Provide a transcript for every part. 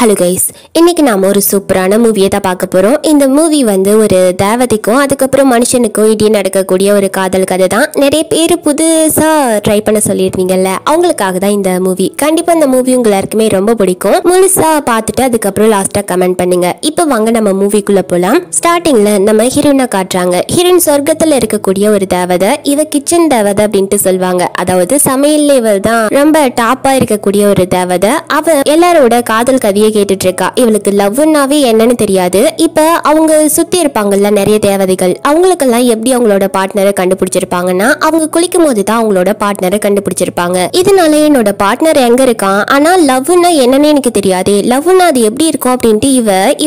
Hello guys, இன்னைக்கு நாம ஒரு சூப்பரான மூவியை தான் பார்க்க போறோம். இந்த மூவி வந்து ஒரு தேவதைக்கும் அதுக்கப்புறம் மனுஷனுக்கும் இடையே நடக்கக்கூடிய ஒரு காதல் கதை தான். நிறைய பேர் புதுசா ட்ரை பண்ண சொல்லியிருந்தீங்கல்ல, அவங்களுக்காக தான் இந்த மூவி. கண்டிப்பா இந்த மூவி உங்க எல்லாருக்குமே ரொம்ப பிடிக்கும். முழுசா பார்த்துட்டு அதுக்கப்புறம் லாஸ்டா கமெண்ட் பண்ணுங்க. இப்போ வாங்க நம்ம மூவிக்குள்ள போலாம். ஸ்டார்டிங்ல நம்ம ஹீரோயினை காட்டுறாங்க. ஹீரோயின் சொர்க்கத்துல இருக்கக்கூடிய ஒரு தேவதை. இவ கிச்சன் தேவதை அப்படின்ட்டு சொல்லுவாங்க. அதாவது சமையல் இவள் தான் ரொம்ப டாப்பா இருக்கக்கூடிய ஒரு தேவதை. அவ எல்லாரோட காதல் கதையை கேட்டுட்டு இருக்கா. இவளுக்கு லவ்னாவே என்னன்னு தெரியாது. இப்ப அவங்க சுத்தி இருப்பாங்கல்ல நிறைய தேவதைகள், அவங்களுக்கெல்லாம் எப்படி அவங்களோட பார்ட்னரை கண்டுபிடிச்சிருப்பாங்கன்னா, அவங்க குளிக்கும் போது தான் அவங்களோட பார்ட்னரை கண்டுபிடிச்சிருப்பாங்க. இதனால என்னோட பார்ட்னர் எங்க இருக்கான், ஆனா லவ்னா என்னன்னு எனக்கு தெரியாது, லவ்னா அது எப்படி இருக்கும் அப்படின்ட்டு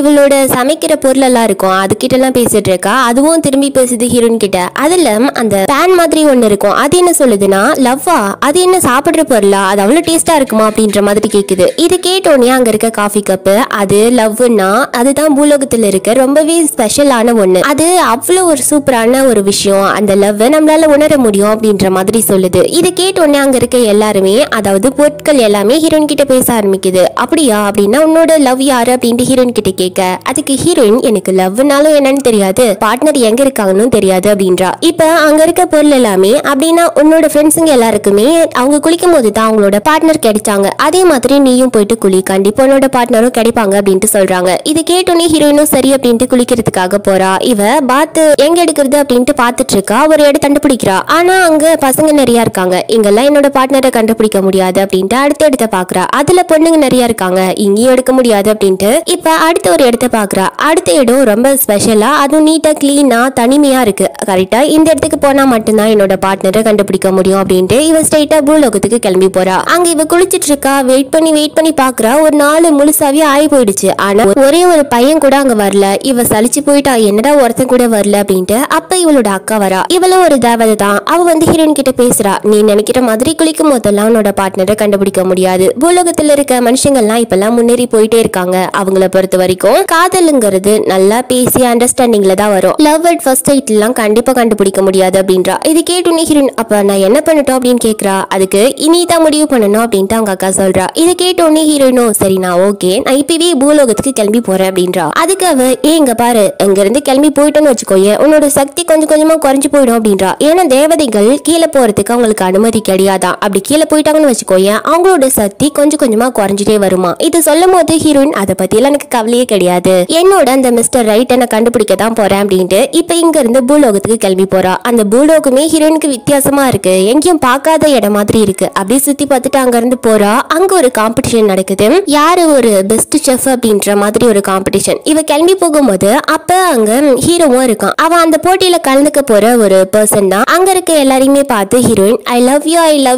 இவளோட சமைக்கிற பொருள் எல்லாம் இருக்கும் அதுகிட்ட எல்லாம் பேசிட்டு இருக்கா. அதுவும் திரும்பி பேசுது ஹீரோயின் கிட்ட. அதுல அந்த பேன் மாதிரி ஒண்ணு இருக்கும், அது என்ன சொல்லுதுன்னா லவ்வா, அது என்ன சாப்பிடுற பொருளா, அது அவ்வளவு டேஸ்டா இருக்குமா அப்படின்ற மாதிரி கேக்குது. இது கேட்டோன்னே அங்க இருக்க காஃபி கப்பு, அது லவ்னா அதுதான் பூலோகத்துல இருக்க ரொம்பவே ஸ்பெஷலான ஒண்ணு. அது அவ்வளவு ஒரு சூப்பரான ஒரு விஷயம். அந்த லவ் நம்மளால உணர முடியும் அப்படின்ற மாதிரி சொல்லுது. இது கேட்டோன்னே அங்க இருக்க எல்லாருமே, அதாவது பொருட்கள் எல்லாமே ஹீரோயின் கிட்ட பேச ஆரம்பிக்குது. அப்படியா, அப்படின்னா உன்னோட லவ் யாரு அப்படின்ட்டு ஹீரோயின் கிட்ட கேட்க, அதுக்கு ஹீரோயின் எனக்கு லவ்னாலும் என்னன்னு தெரியாது, பார்ட்னர் எங்க இருக்காங்கன்னு தெரியாது அப்படின்றா. இப்ப அங்க இருக்க பொருள் எல்லாமே அப்படின்னா உன்னோட ஃப்ரெண்ட்ஸுங்க எல்லாருக்குமே அவங்க குளிக்கும் போது தான் அவங்களோட பார்ட்னர் கிடைச்சாங்க. அதே மாதிரி நீயும் போயிட்டு குளி, கண்டிப்பா உன்னோட பார்ட்னரும் கிடைப்பாங்க அப்படின்ட்டு சொல்றாங்க. இது கேட்டோன்னே ஹீரோயினும் சரி அப்படின்ட்டு குளிக்கிறதுக்காக போறா. இவ பாத் எங்க எடுக்கிறது அப்படின்ட்டு பாத்துட்டு இருக்கா. ஒரு இடம் கண்டுபிடிக்கிறா. ஆனா அங்க பசங்க நிறைய இருக்காங்க. இங்கெல்லாம் என்னோட பார்ட்னரை கண்டுபிடிக்க முடியாது அப்படின்ட்டு அடுத்த இடத்த பாக்குறா. அதுல பொண்ணுங்க நிறைய இருக்காங்க, இங்கேயும் எடுக்க முடியாது அப்படின்ட்டு இப்ப அடுத்த ஒரு இடத்த பாக்குறா. அடுத்த இடம் ரொம்ப ஸ்பெஷலா, அதுவும் நீட்டா கிளீனா தனிமையா இருக்கு. கரெக்டா இந்த இடத்துக்கு போனா மட்டும்தான் என்னோட பார்ட்னரை கண்டுபிடிக்க முடியும் அப்படின்ட்டு இவ ஸ்ட்ரைட்டா பூலோகத்துக்கு கிளம்பி போறா. அங்க இவ குளிச்சிட்டு இருக்கா. வெயிட் பண்ணி பாக்குறா. ஒரு நாள் முழுசாவே ஆகி போயிடுச்சு. ஆனா ஒரே ஒரு பையன் கூட அங்க வரல. இவ சலிச்சு போயிட்டா, என்னடா ஒருத்தன் கூட வரல அப்படின்ட்டு. அப்ப இவளோட அக்கா வரா. இவளும் ஒரு தேவதை தான். அவ வந்து ஹீரோயின் கிட்ட பேசுறா. நீ நினைக்கிற மாதிரி குளிக்கும் போதெல்லாம் உன்னோட பார்ட்னரை கண்டுபிடிக்க முடியாது. பூலோகத்துல இருக்க மனுஷங்கள்லாம் இப்பெல்லாம் முன்னேறி போயிட்டே இருக்காங்க. அவங்கள பொறுத்த வரைக்கும் காதலுங்கிறது நல்லா பேசி அண்டர்ஸ்டாண்டிங்ல தான் வரும். லவ் அட் ஃபர்ஸ்ட் சைட் எல்லாம் கண்டிப்பா கண்டுபிடிக்க முடியாது அப்படின்றா. இது கேட்டுனே ஹீரோயின் அப்ப நான் என்ன பண்ணட்டும் அப்படின்னு கேக்குறா. அதுக்கு இனி தான் முடிவு பண்ணணும் அப்படின்ட்டு அவங்க அக்கா சொல்றா. இதை கேட்டோன்னே ஹீரோயினும் சரி நான் ஓகே, நான் இப்பவே பூலோகத்துக்கு கிளம்பி போறேன் அப்படின்றா. அதுக்கு அவ இங்க பாரு, இங்க இருந்து கிளம்பி போயிட்டோன்னு வச்சுக்கோயேன், உன்னோட சக்தி கொஞ்சம் கொஞ்சமா குறைஞ்சு போயிடும் அப்படின்றா. ஏன்னா தேவதைகள் கீழே போறதுக்கு அவங்களுக்கு அனுமதி கிடையாதான். அப்படி கீழே போயிட்டாங்கன்னு வச்சுக்கோயேன், அவங்களோட சக்தி கொஞ்சம் கொஞ்சமா குறைஞ்சிட்டே வருமா. இது சொல்லும் போது ஹீரோயின் அதை பத்தி எல்லாம் எனக்கு கவலையே கிடையாது, என்னோட அந்த மிஸ்டர் ரைட் என்ன கண்டுபிடிக்க தான் போறேன் அப்படின்ட்டு இப்ப இங்க இருந்து பூலோகத்துக்கு கிளம்பி போறா. அந்த பூலோகமே ஹீரோயினுக்கு வித்தியாசமா இருக்கு, எங்கேயும் பார்க்காத இடம் மாதிரி இருக்கு. அப்படியே சுத்தி பார்த்துட்டு அங்க இருந்து போறா. அங்க ஒரு காம்படிஷன் நடக்குது. யாரு ஒரு பெஸ்ட் செஃப் அப்படின்ற மாதிரி ஒரு காம்படிஷன். இவ கிளம்பி போகும்போது அப்ப அங்க ஹீரோவும் இருக்கான். அவன் அந்த போட்டியில கலந்துக்க போற ஒரு பர்சன் தான். அங்க இருக்க எல்லாரையுமே பார்த்து ஹீரோயின் ஐ லவ்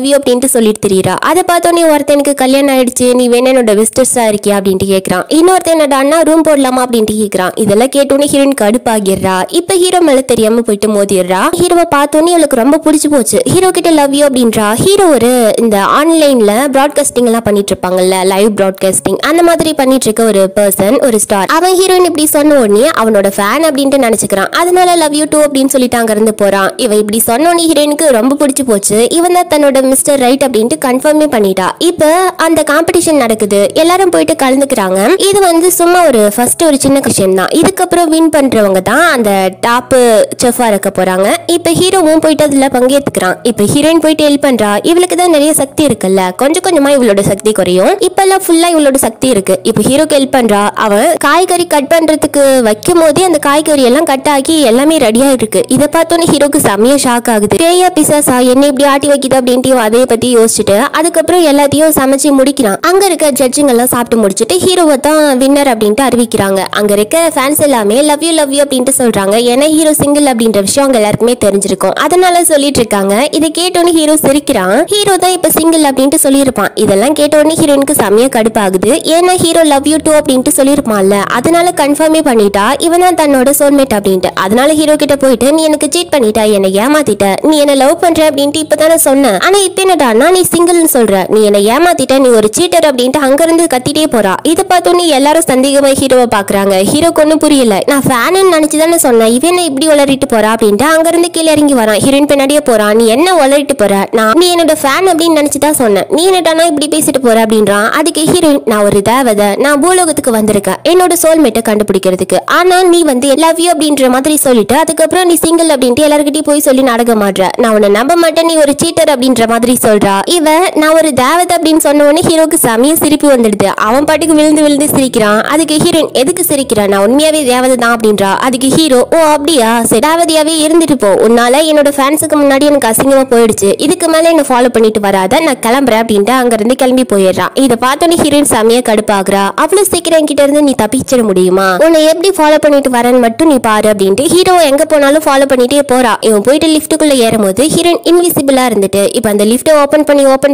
யூ அப்படின்ட்டு சொல்லிட்டு தெரியுறா. அதை பார்த்தோன்னே ஒருத்தனுக்கு கல்யாணம் ஆயிடுச்சு, நீ வேணா என்னோட பெஸ்டா இருக்கியா அப்படின்ட்டு கேட்கறான். இன்னொருத்தன் என்னடான்னா ரூம் போடலாமா அப்படின்ட்டு கேட்கறான். இதெல்லாம் கேட்டோன்னே ஹீரோயின் கடுப்பாகிடுறா. இப்ப ஹீரோ மேல தெரியாம போயிட்டு மோதிடுறா. ஹீரோவை பார்த்தோன்னே அவளுக்கு ரொம்ப பிடிச்சு போச்சு. ஹீரோ கிட்ட லவ் யூ அப்படின்றா. ஹீரோ ஒரு இந்த ஆன்லைன்ல பிராட்காஸ்டிங் எல்லாம் பண்ணிட்டு இருப்பாங்கல்ல, லைவ் பிராட்காஸ்டிங் அந்த மாதிரி பண்ணிட்டு இருக்க ஒரு பர்சன், ஒரு ஸ்டார். அவன் ஹீரோயின் இப்படி சொன்ன உடனே அவனோட ஃபேன் அப்படின்ட்டு நினைச்சுக்கிறான். அதனால லவ் யூ டூ அப்படின்னு சொல்லிட்டு அங்க இருந்து போறான். இவ இப்படி சொன்ன உடனே ஹீரோயினுக்கு ரொம்ப பிடிச்சு போச்சு. இவன் தான் தன்னோட மிஸ்டர் ரைட் அப்படின்ட்டு கன்ஃபார்மே பண்ணிட்டா. இப்ப அந்த காம்படிஷன் நடக்குது, எல்லாரும் போயிட்டு கலந்துக்கிறாங்க. இது வந்து சும்மா ஒரு ஃபர்ஸ்ட் ஒரு சின்ன கொஸ்டின் தான். இதுக்கப்புறம் வின் பண்றவங்க தான் அந்த டாப் செஃபா இருக்க போறாங்க. இப்ப ஹீரோவும் போயிட்டு அதுல பங்கேற்றுக்கிறான். இப்ப ஹீரோயின் போயிட்டு ஹெல்ப் பண்றா. இவளுக்கு தான் நிறைய சக்தி இருக்குல்ல, கொஞ்சம் கொஞ்சமா இவளோட சக்தி குறையும். இப்பெல்லாம் ஃபுல்லா இவளோட சக்தி இருக்கு. இப்ப ஹீரோக்கு ஹெல்ப் பண்றா. அவன் காய்கறி கட் பண்றதுக்கு வைக்கும் போதே அந்த காய்கறி எல்லாம் கட் ஆகி எல்லாமே ரெடியா இருக்கு. இதை பார்த்தோன்னே ஹீரோக்கு செமையா ஷாக் ஆகுது. பேயா பிசாசா என்ன இப்படி ஆட்டி வைக்கிது அப்படின்ட்டு அதை பத்தி யோசிச்சுட்டு அதுக்கப்புறம் எல்லாத்தையும் சமைச்சு முடிக்கிறான். அங்க இருக்க ஜட்ஜுங்க எல்லாம் சாப்பிட்டு முடிச்சுட்டு ஹீரோவை தான் வின்னர் அப்படின்ட்டு அறிவிக்கிறாங்க. அங்க இருக்க ஃபேன்ஸ் எல்லாமே லவ் யூ அப்படின்ட்டு சொல்றாங்க. ஏன்னா ஹீரோ சிங்கிள் அப்படின்ற விஷயம் அவங்க எல்லாருக்குமே தெரிஞ்சிருக்கும், அதனால சொல்லிட்டு இருக்காங்க. இதை கேட்டோன்னே ஹீரோ சிரிக்கிறான். ஹீரோ தான் இப்ப சிங்கிள் அப்படின்ட்டு சொல்லியிருப்பான். இதெல்லாம் கேட்டோன்னே ஹீரோயினுக்கு செமையா கடுப்பாகுது. ஏன்னா ஹீரோ லவ் யூ டூ அப்படின்ட்டு சொல்லியிருப்பான்ல, அதனால கன்ஃபார்மே பண்ணிட்டா இவன் தான் தன்னோட சோல்மேட் அப்படின்ட்டு. அதனால ஹீரோ கிட்ட போயிட்டு நீ எனக்கு சீட் பண்ணிட்டா, என்னை ஏமாத்திட்ட, நீ என்ன லவ் பண்ற அப்படின்ட்டு இப்பதானே சொன்ன, ஆனா இப்ப என்னடானா நீ சிங்கிள்னு சொல்ற, நீ என்ன ஏமாத்திட்ட, நீ ஒரு சீட்டர் அப்படின்ட்டு அங்க இருந்து கத்திட்டே போறா. இதை பார்த்தோன்னே எல்லாரும் சந்தேகமா ஹீரோவை பாக்குறாங்க. ஹீரோக்கு ஒன்னும் புரியல. நான் ஃபேன் நினைச்சுதானே சொன்னேன், இவன் என்ன இப்படி உளறிட்டு போறா அப்படின்ட்டு அங்க இருந்து கீழே இறங்கி வரான். ஹீரோயின் பின்னாடியே போறான். நீ என்ன உளறிட்டு போற, நீ என்னோட ஃபேன் அப்படின்னு நினைச்சுதான் சொன்னேன், நீ என்னடானா இப்படி பேசிட்டு போற அப்படின்றான். அதுக்கு ஹீரோயின் நான் ஒரு தேவதை, நான் பூலோகத்துக்கு வந்திருக்கேன் என்னோட சோல்மேட்டை கண்டுபிடிக்கிறதுக்கு. ஆனா நீ வந்து லவ் யூ அப்படின்ற மாதிரி சொல்லிட்டு அதுக்கப்புறம் நீ சிங்கிள் அப்படின்ட்டு எல்லாருக்கிட்டையும் போய் சொல்லி நாடகம் ஆடுற. நான் உன்னை நம்ப மாட்டேன், நீ ஒரு சீட்டர் அப்படின்ற மாதிரி சொல்றா. இவ நான் ஒரு தேவதை அப்படின்னு சொன்ன உடனே ஹீரோக்கு செமைய சிரிப்பு வந்துடுது. அவன் பாட்டுக்கு விழுந்து விழுந்து சிரிக்கிறான். அதுக்கு ஹீரோயின் எதுக்கு சிரிக்கிறான், நான் உண்மையாவே தேவதை தான் அப்படின்றா. அதுக்கு ஹீரோ ஓ அப்படியா, சரி தேவதையாவே இருந்துட்டு போ, உன்னால என்னோட ஃபேன்ஸுக்கு முன்னாடி எனக்கு அசிங்கமா போயிடுச்சு, இதுக்கு மேல என்ன ஃபாலோ பண்ணிட்டு வராத, நான் கிளம்புறேன் அப்படின்ட்டு அங்க இருந்து கிளம்பி போயிடுறான். இதை பார்த்தோன்னே ஹீரோயின் செமையா கடுப்பாகிறா. அவ்வளவு சீக்கிரம் என்கிட்ட இருந்து நீ தப்பிச்சிட முடியுமா, உன்னை எப்படி ஃபாலோ பண்ணிட்டு வரேன்னு மட்டும் நீ பாரு அப்படின்ட்டு ஹீரோ எங்க போனாலும் ஃபாலோ பண்ணிட்டே போறா. இவன் போயிட்டு லிஃப்ட்டுக்குள்ள ஏறும்போது ஹீரோயின் இன்விசிபிளா இருந்துட்டு இப்ப அந்த லிஃப்ட்டை ஓபன்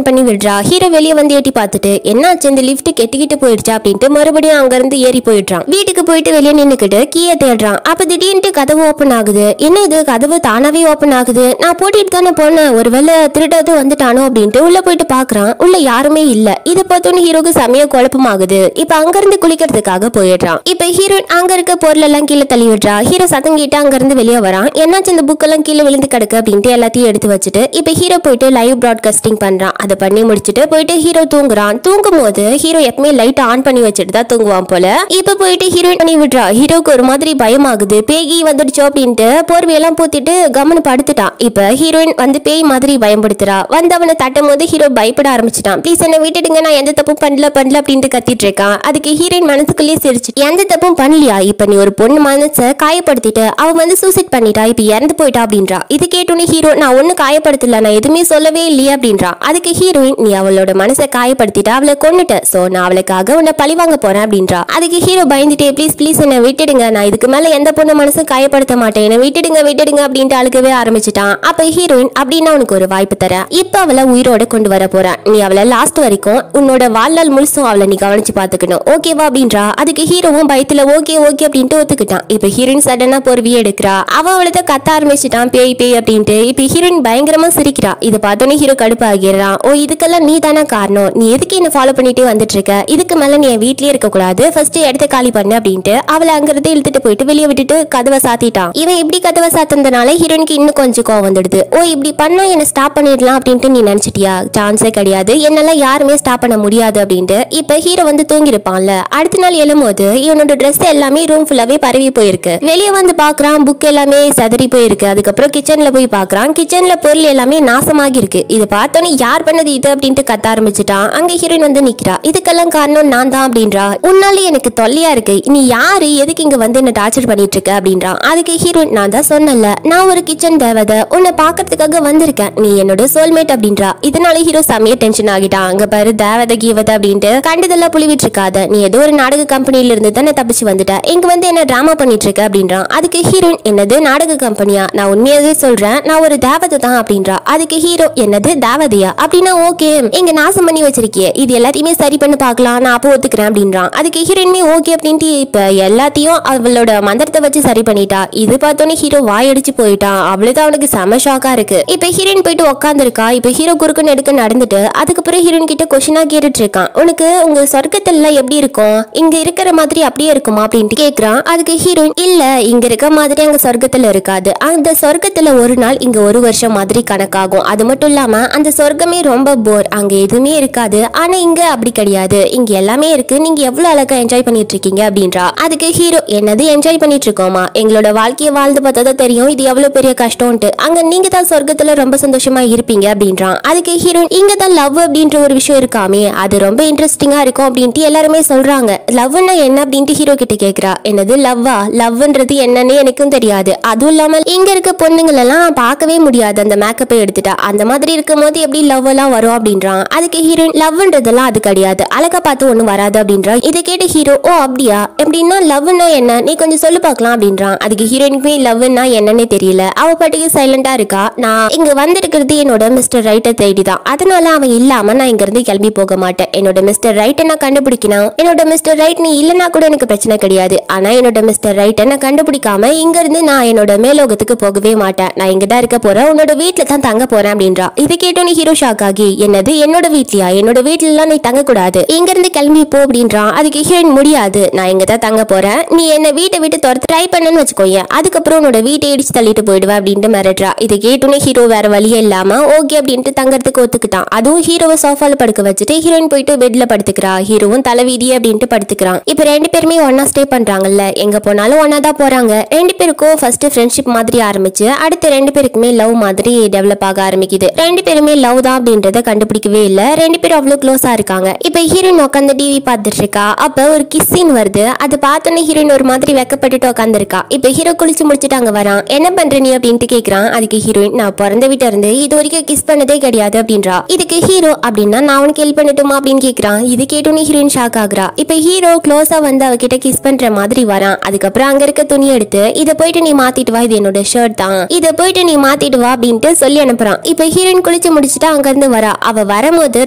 பண்ணி விடுறா. ஹீரோ வெளியே வந்து எட்டி பார்த்துட்டு என்னாச்சு இந்த லிஃப்ட் கெட்டிக்கிட்டு போயிடுச்சா அப்படின்ட்டு மறுபடியும் அங்க இருந்து ஏறி போயிடுறான். வீட்டுக்கு போயிட்டு வெளியே நின்னுக்கிட்டு கீயை தேடுறான். அப்ப திடீர்னு கதவு ஓபன் ஆகுது. என்ன இது, கதவு தானாவே ஓபன் ஆகுது, நான் போட்டிட்டு தானே போனேன், ஒருவேளை திருடாவது வந்துட்டானோ அப்படின்ட்டு உள்ள போயிட்டு பாக்குறான். உள்ள யாருமே இல்ல. இதை பார்த்தோன்னு ஹீரோக்கு செமைய குழப்பமாகுது. இப்ப அங்க இருந்து குளிக்கிறதுக்காக போயிடுறான். இப்ப ஹீரோயின் அங்க இருக்க பொருள் எல்லாம் கீழே தள்ளி விடுறா. ஹீரோ சத்தம் கேட்டு அங்க இருந்து வெளியே வரான். என்னாச்சு இந்த புக் எல்லாம் கீழே விழுந்து கிடக்கு அப்படின்ட்டு எல்லாத்தையும் எடுத்து வச்சுட்டு இப்ப ஹீரோ போயிட்டு லைவ் பிராட்காஸ்டிங் பண்றான். அதை பண்ணி முடிச்சுட்டு போயிட்டு ஹீரோ தூங்குறான். தூங்கும் போது ஹீரோ எப்பவுமே லைட் ஆன் பண்ணி வச்சுட்டு தான் தூங்குவான் போல. இப்ப போயிட்டு ஹீரோயின் பண்ணி விடுறா. ஹீரோக்கு ஒரு மாதிரி பயமாகுது, பேகி வந்துடுச்சோ அப்படின்ட்டு போர்வையெல்லாம் பூத்திட்டு கம்முன்னு படுத்துட்டான். இப்ப ஹீரோயின் வந்து பேய் மாதிரி பயன்படுத்துறா. வந்து அவனை தட்டும் போது ஹீரோ பயப்பட ஆரம்பிச்சிட்டான். ப்ளீஸ் என்ன விட்டுடுங்க, நான் எந்த தப்பும் பண்ணல அப்படின்ட்டு கத்திட்டு இருக்கான். அதுக்கு ஹீரோயின் மனசுக்குள்ளேயே சிரிச்சு எந்த தப்பும் பண்ணலையா, இப்ப நீ ஒரு பொண்ணு மனசை காயப்படுத்திட்டு அவ வந்து சூசைட் பண்ணிட்டா, இப்ப இறந்து போயிட்டா அப்படின்றா. இது கேட்டோன்னே ஹீரோ நான் ஒண்ணு காயப்படுத்தல, நான் எதுவுமே சொல்லவே இல்லையா அப்படின்றா. அதுக்கு ஹீரோயின் நீ அவளோட மனசை காயப்படுத்திட்டு அவளை கொன்னுட்ட, சோ நான் அவளுக்காக உன்னை பழி வாங்க போறேன் அப்படின்றா. அதுக்கு ஹீரோ பயந்துட்டே ப்ளீஸ் என்ன விட்டுடுங்க, நான் இதுக்கு மேல எந்த பொண்ணு மனசும் காயப்படுத்த மாட்டேன், என்ன விட்டுடுங்க அப்படின்ட்டு அழுகவே ஆரம்பிச்சிட்டான். அப்ப ஹீரோயின் அப்படின்னா உனக்கு ஒரு வாய்ப்பு தரேன், இப்ப அவளை உயிரோட கொண்டு வர போறேன், நீ அவளை லாஸ்ட் வரைக்கும் உன்னோட வாழ்நாள் முழுசும் அவளை நீ கவனிச்சு பாத்துக்கணும், ஓகேவா அப்படின்றா. அதுக்கு ஹீரோவும் பயத்துல ஓகே அப்படின்ட்டு ஒத்துக்கிட்டான். இப்ப ஹீரோயின் சடனா போர்வியே எடுக்கிறா. அவளை கத்த ஆரம்பிச்சிட்டான் பேய் அப்படின்ட்டு. இப்ப ஹீரோயின் பயங்கரமா சிரிக்கிறா. இதை பார்த்தோன்னே ஹீரோ கடுப்பாகிறான். ஓ இதுக்கெல்லாம் நீ தானே காரணம், நீ எதுக்கு என்ன ஃபாலோ பண்ணிட்டே வந்துட்டு இருக்க, இதுக்கு மேல நீ என் வீட்லயே இருக்க கூடாது, ஃபர்ஸ்ட் இடத்த காலி பண்ணு அப்படின்ட்டு அவளை அங்கிருந்து இழுத்துட்டு போயிட்டு வெளியே விட்டுட்டு கதவை சாத்திட்டான். இவன் இப்படி கதவை சாத்தினதுனால ஹீரோனுக்கு இன்னும் கொஞ்சம் கோவம் வந்துடுது. ஓ இப்படி பண்ணா என்ன ஸ்டாப் பண்ணிடலாம் அப்படின்ட்டு நீ நினைச்சிட்டியா, சான்ஸே கிடையாது, என்னால யாருமே ஸ்டாப் பண்ண முடியாது அப்படின்ட்டு. இப்ப ஹீரோ வந்து தூங்கிருப்பான்ல, அடுத்த நாள் எழும்போது இவனோட ட்ரெஸ் எல்லாமே ரூம் ஃபுல்லாவே பரவி போயிருக்கு. வெளியே வந்து பாக்குறான், புக் எல்லாமே சதறி போயிருக்கு. அதுக்கப்புறம் கிச்சன்ல போய் பாக்குறான், கிச்சன்ல பொருள் எல்லாமே நாசமாகி இருக்கு. இதை பார்த்தோன்னே யார் பண்ணது இது அப்படின்ட்டு கத்த ஆரம்பிச்சுட்டான். அங்க ஹீரோயின் வந்து நிக்கிறா. இதுக்கெல்லாம் காரணம் நான் தான் அப்படின்றா. உன்னாலே எனக்கு தொல்லையா இருக்கு, நீ யாரு, எதுக்கு இங்க வந்து என்ன டார்ச்சர் பண்ணிட்டு இருக்க அப்படின்றான். அதுக்கு ஹீரோயின் நான் தான் சொன்னல, நான் ஒரு கிச்சன் தேவதை, உன்னை பாக்கிறதுக்காக வந்திருக்கேன், நீ என்னோட சோல்மேட் அப்படின்றா. இதனால ஹீரோ செமைய டென்ஷன் ஆகிட்டான். அங்க பாரு தேவதை கீவதை அப்படின்ட்டு கண்டதெல்லாம் புளிவிட்டு இருக்காத, நீ ஏதோ ஒரு நாடக கம்பெனில இருந்து தானே தப்பிச்சு வந்துட்ட, இங்க வந்து என்ன டிராமா பண்ணிட்டு இருக்க அப்படின்றான். அதுக்கு ஹீரோயின் என்னது நாடக கம்பெனியா, நான் உண்மையாவே சொல்றேன், நான் ஒரு தேவதை தான் அப்படின்றா. அதுக்கு ஹீரோ என்னது தேவதையா அப்படின்னா ஓகே, இங்க நாசம் பண்ணி வச்சிருக்கிய, இது எல்லாத்தையுமே சரி பண்ணி பார்க்கலாம், நான் அப்போ ஒத்துக்கிறேன் அப்படின்றான். அதுக்கு ஹீரோயினுமே ஓகே அப்படின்ட்டு இப்ப எல்லாத்தையும் அவளோட மந்திரத்தை வச்சு சரி பண்ணிட்டா. இது பார்த்தோன்னே ஹீரோ வாயடிச்சு போயிட்டான். அவ்வளவுதான் அவனுக்கு செம ஷாக்கா இருக்கு. இப்ப ஹீரோயின் போயிட்டு உட்காந்துருக்கா. இப்ப ஹீரோ குறுக்குன்னு எடுக்க நடந்துட்டு அதுக்கப்புறம் ஹீரோயின் கிட்ட கொஸ்டினா கேட்டுட்டு இருக்கான். உனக்கு உங்க சொர்க்கத்துல எல்லாம் எப்படி இருக்கும், இங்க இருக்கிற மாதிரி அப்படியே இருக்குமா அப்படின்ட்டு கேக்குறான். அதுக்கு ஹீரோயின் இல்ல, இங்க இருக்க மாதிரி அங்க சொர்க்கத்துல இருக்காது, அந்த சொர்க்கத்துல ஒரு நாள் இங்க ஒரு வருஷம் மாதிரி கணக்காகும், அது மட்டும் இல்லாம அந்த சொர்க்கமே ரொம்ப போர், அங்க எதுவுமே இருக்காது, ஆனா இங்க அப்படி கிடையாது, இங்க எல்லாமே இருக்கு, நீங்க எவ்வளவு அழகா என்ஜாய் பண்ணிட்டு இருக்கீங்க அப்படின்றா. அதுக்கு ஹீரோ என்னது என்ஜாய் பண்ணிட்டு இருக்கோமா, எங்களோட வாழ்க்கையை வாழ்ந்து பார்த்தா தெரியும் இது எவ்வளவு பெரிய கஷ்டம்ட்டு, அங்க நீங்க தான் சொர்க்கத்துல ரொம்ப சந்தோஷமா இருப்பீங்க அப்படின்றான். அதுக்கு ஹீரோயின் இங்க தான் லவ் அப்படின்ற ஒரு விஷயம் இருக்காமே, அது ரொம்ப இன்ட்ரெஸ்டிங்கா இருக்கும் அப்படின்ட்டு எல்லாருமே சொல்றாங்க. லவ்னா என்ன அப்படின்ட்டு ஹீரோ கிட்ட கேக்குறா. என்னது லவ்வா, லவ்ன்றது என்னன்னு எனக்கும் தெரியாது, அதுவும் இல்லாம இங்க இருக்க பொண்ணுங்கள் எல்லாம் நான் பார்க்கவே முடியாது, அந்த மேக்கப்பை எடுத்துட்டா, அந்த மாதிரி இருக்கும் போது எப்படி லவ் எல்லாம் வரும் அப்படின்றான். அதுக்கு ஹீரோயின் லவ்ன்றதெல்லாம் அது கிடையாது, அழகா பார்த்து ஒண்ணும் வராது அப்படின்றா. இதை கேட்டு ஹீரோ ஓ அப்படியா, எப்படின்னா லவ்னா என்ன, நீ கொஞ்சம் சொல்லு பார்க்கலாம் அப்படின்றான். அதுக்கு ஹீரோயினுக்குமே லவ்னா என்னன்னே தெரியல. அவ பாட்டுக்கு சைலண்டா இருக்கா. நான் இங்க வந்திருக்கிறது என்னோட மிஸ்டர் ரைட்டை தேடிதான், அதனால அவன் இல்லாம நான் இங்க இருந்து கிளம்பி போக மாட்டேன், என்னோட மிஸ்டர் ரைட்டை நான் கண்டுபிடிக்கணும், என்னோட மிஸ்டர் ரைட் நீ இல்லனா கூட எனக்கு பிரச்சனை கிடையாது, ஆனா என்னோட மிஸ்டர் ரைட்டை நான் கண்டுபிடிக்காம இங்க இருந்து நான் என்னோட மேலோகத்துக்கு போகவே மாட்டேன், நான் இங்கதான் இருக்க போறேன், உன்னோட வீட்டுல தான் தங்க போறேன் அப்படின்றா. இதை கேட்டோன்னு ஹீரோ ஷாக் ஆகி என்னது என்னோட வீட்லயா, என்னோட வீட்டுல எல்லாம் நீ தங்க கூடாது, இங்க இருந்து கிளம்பி போ அப்படின்றான். அதுக்கு ஹீரோயின் முடியாது, நான் இங்க தான் தங்க போறேன், நீ என்ன வீட்டை விட்டு துரத்து ட்ரை பண்ணன்னு வச்சுக்கோயேன், அதுக்கப்புறம் உன்னோட வீட்டை இடிச்சு தள்ளிட்டு போயிடுவேன் அப்படின்ட்டு மிரட்டுறா. இதை கேட்டோன்னே ஹீரோ வேற வழியே இல்லாம ஓகே அப்படின்ட்டு தங்கறதுக்கு ஒத்துக்கிட்டான். அதுவும் ஹீரோவை சோஃபால படுக்க வச்சுட்டு ஹீரோயின் போயிட்டு பெட்ல படுத்துக்கிறா. ஹீரோவும் தலைவீதி அப்படின்ட்டு படுத்துக்கிறான். இப்ப ரெண்டு பேருமே ஒன்னா ஸ்டே பண்றாங்கல்ல, எங்க போனாலும் ஒன்னா தான் போறாங்க. ரெண்டு பேருக்கும் ஃபர்ஸ்ட் ஃப்ரெண்ட்ஷிப் மாதிரி ஆரம்பிச்சு அடுத்து ரெண்டு பேருக்குமே லவ் மாதிரி டெவலப் ஆக ஆரம்பிக்குது. ரெண்டு பேருமே லவ் தான் அப்படின்றத கண்டுபிடிக்கவே இல்ல. ரெண்டு பேரும் அவ்வளவு க்ளோஸா இருக்காங்க. இப்ப ஹீரோயின் உட்காந்து டிவி பார்த்துட்டு இருக்கா. அப்ப ஒரு கிஸ் சீன் வருது. அது பார்த்தோன்னே ஹீரோயின் ஒரு மாதிரி வெக்கப்பட்டுட்டு உட்காந்துருக்கா. இப்ப ஹீரோ குளிச்சு முடிச்சுட்டு அங்க வரான். என்ன பண்ற நீ அப்படின்ட்டு கேக்குறான். அதுக்கு ஹீரோயின் நான் பிறந்த வீட்டை இருந்து இது வரைக்கும் கிஸ் பண்ணதே கிடையாது அப்படின்றா. இதுக்கு ஹீரோ அப்படின்னா நான் அவனுக்கு ஹெல்ப் பண்ணட்டுமா அப்படின்னு கேக்குறான். இது கேட்டோன்னே ஹீரோயின் ஷாக் ஆகுறா. இப்ப ஹீரோ க்ளோஸா வந்து அவகிட்ட கிஸ் பண்ற மாதிரி வரான். அதுக்கப்புறம் அங்க இருக்க துணி எடுத்து இதை போயிட்டு நீ மாத்திட்டு வா, இது என்னோட ஷர்ட் தான், இதை போயிட்டு நீ மாத்திட்டு வா அப்படின்ட்டு சொல்லி அனுப்புறான். இப்ப ஹீரோயின் குளிச்சு முடிச்சுட்டு அங்க இருந்து வரா. அவ வரும்போது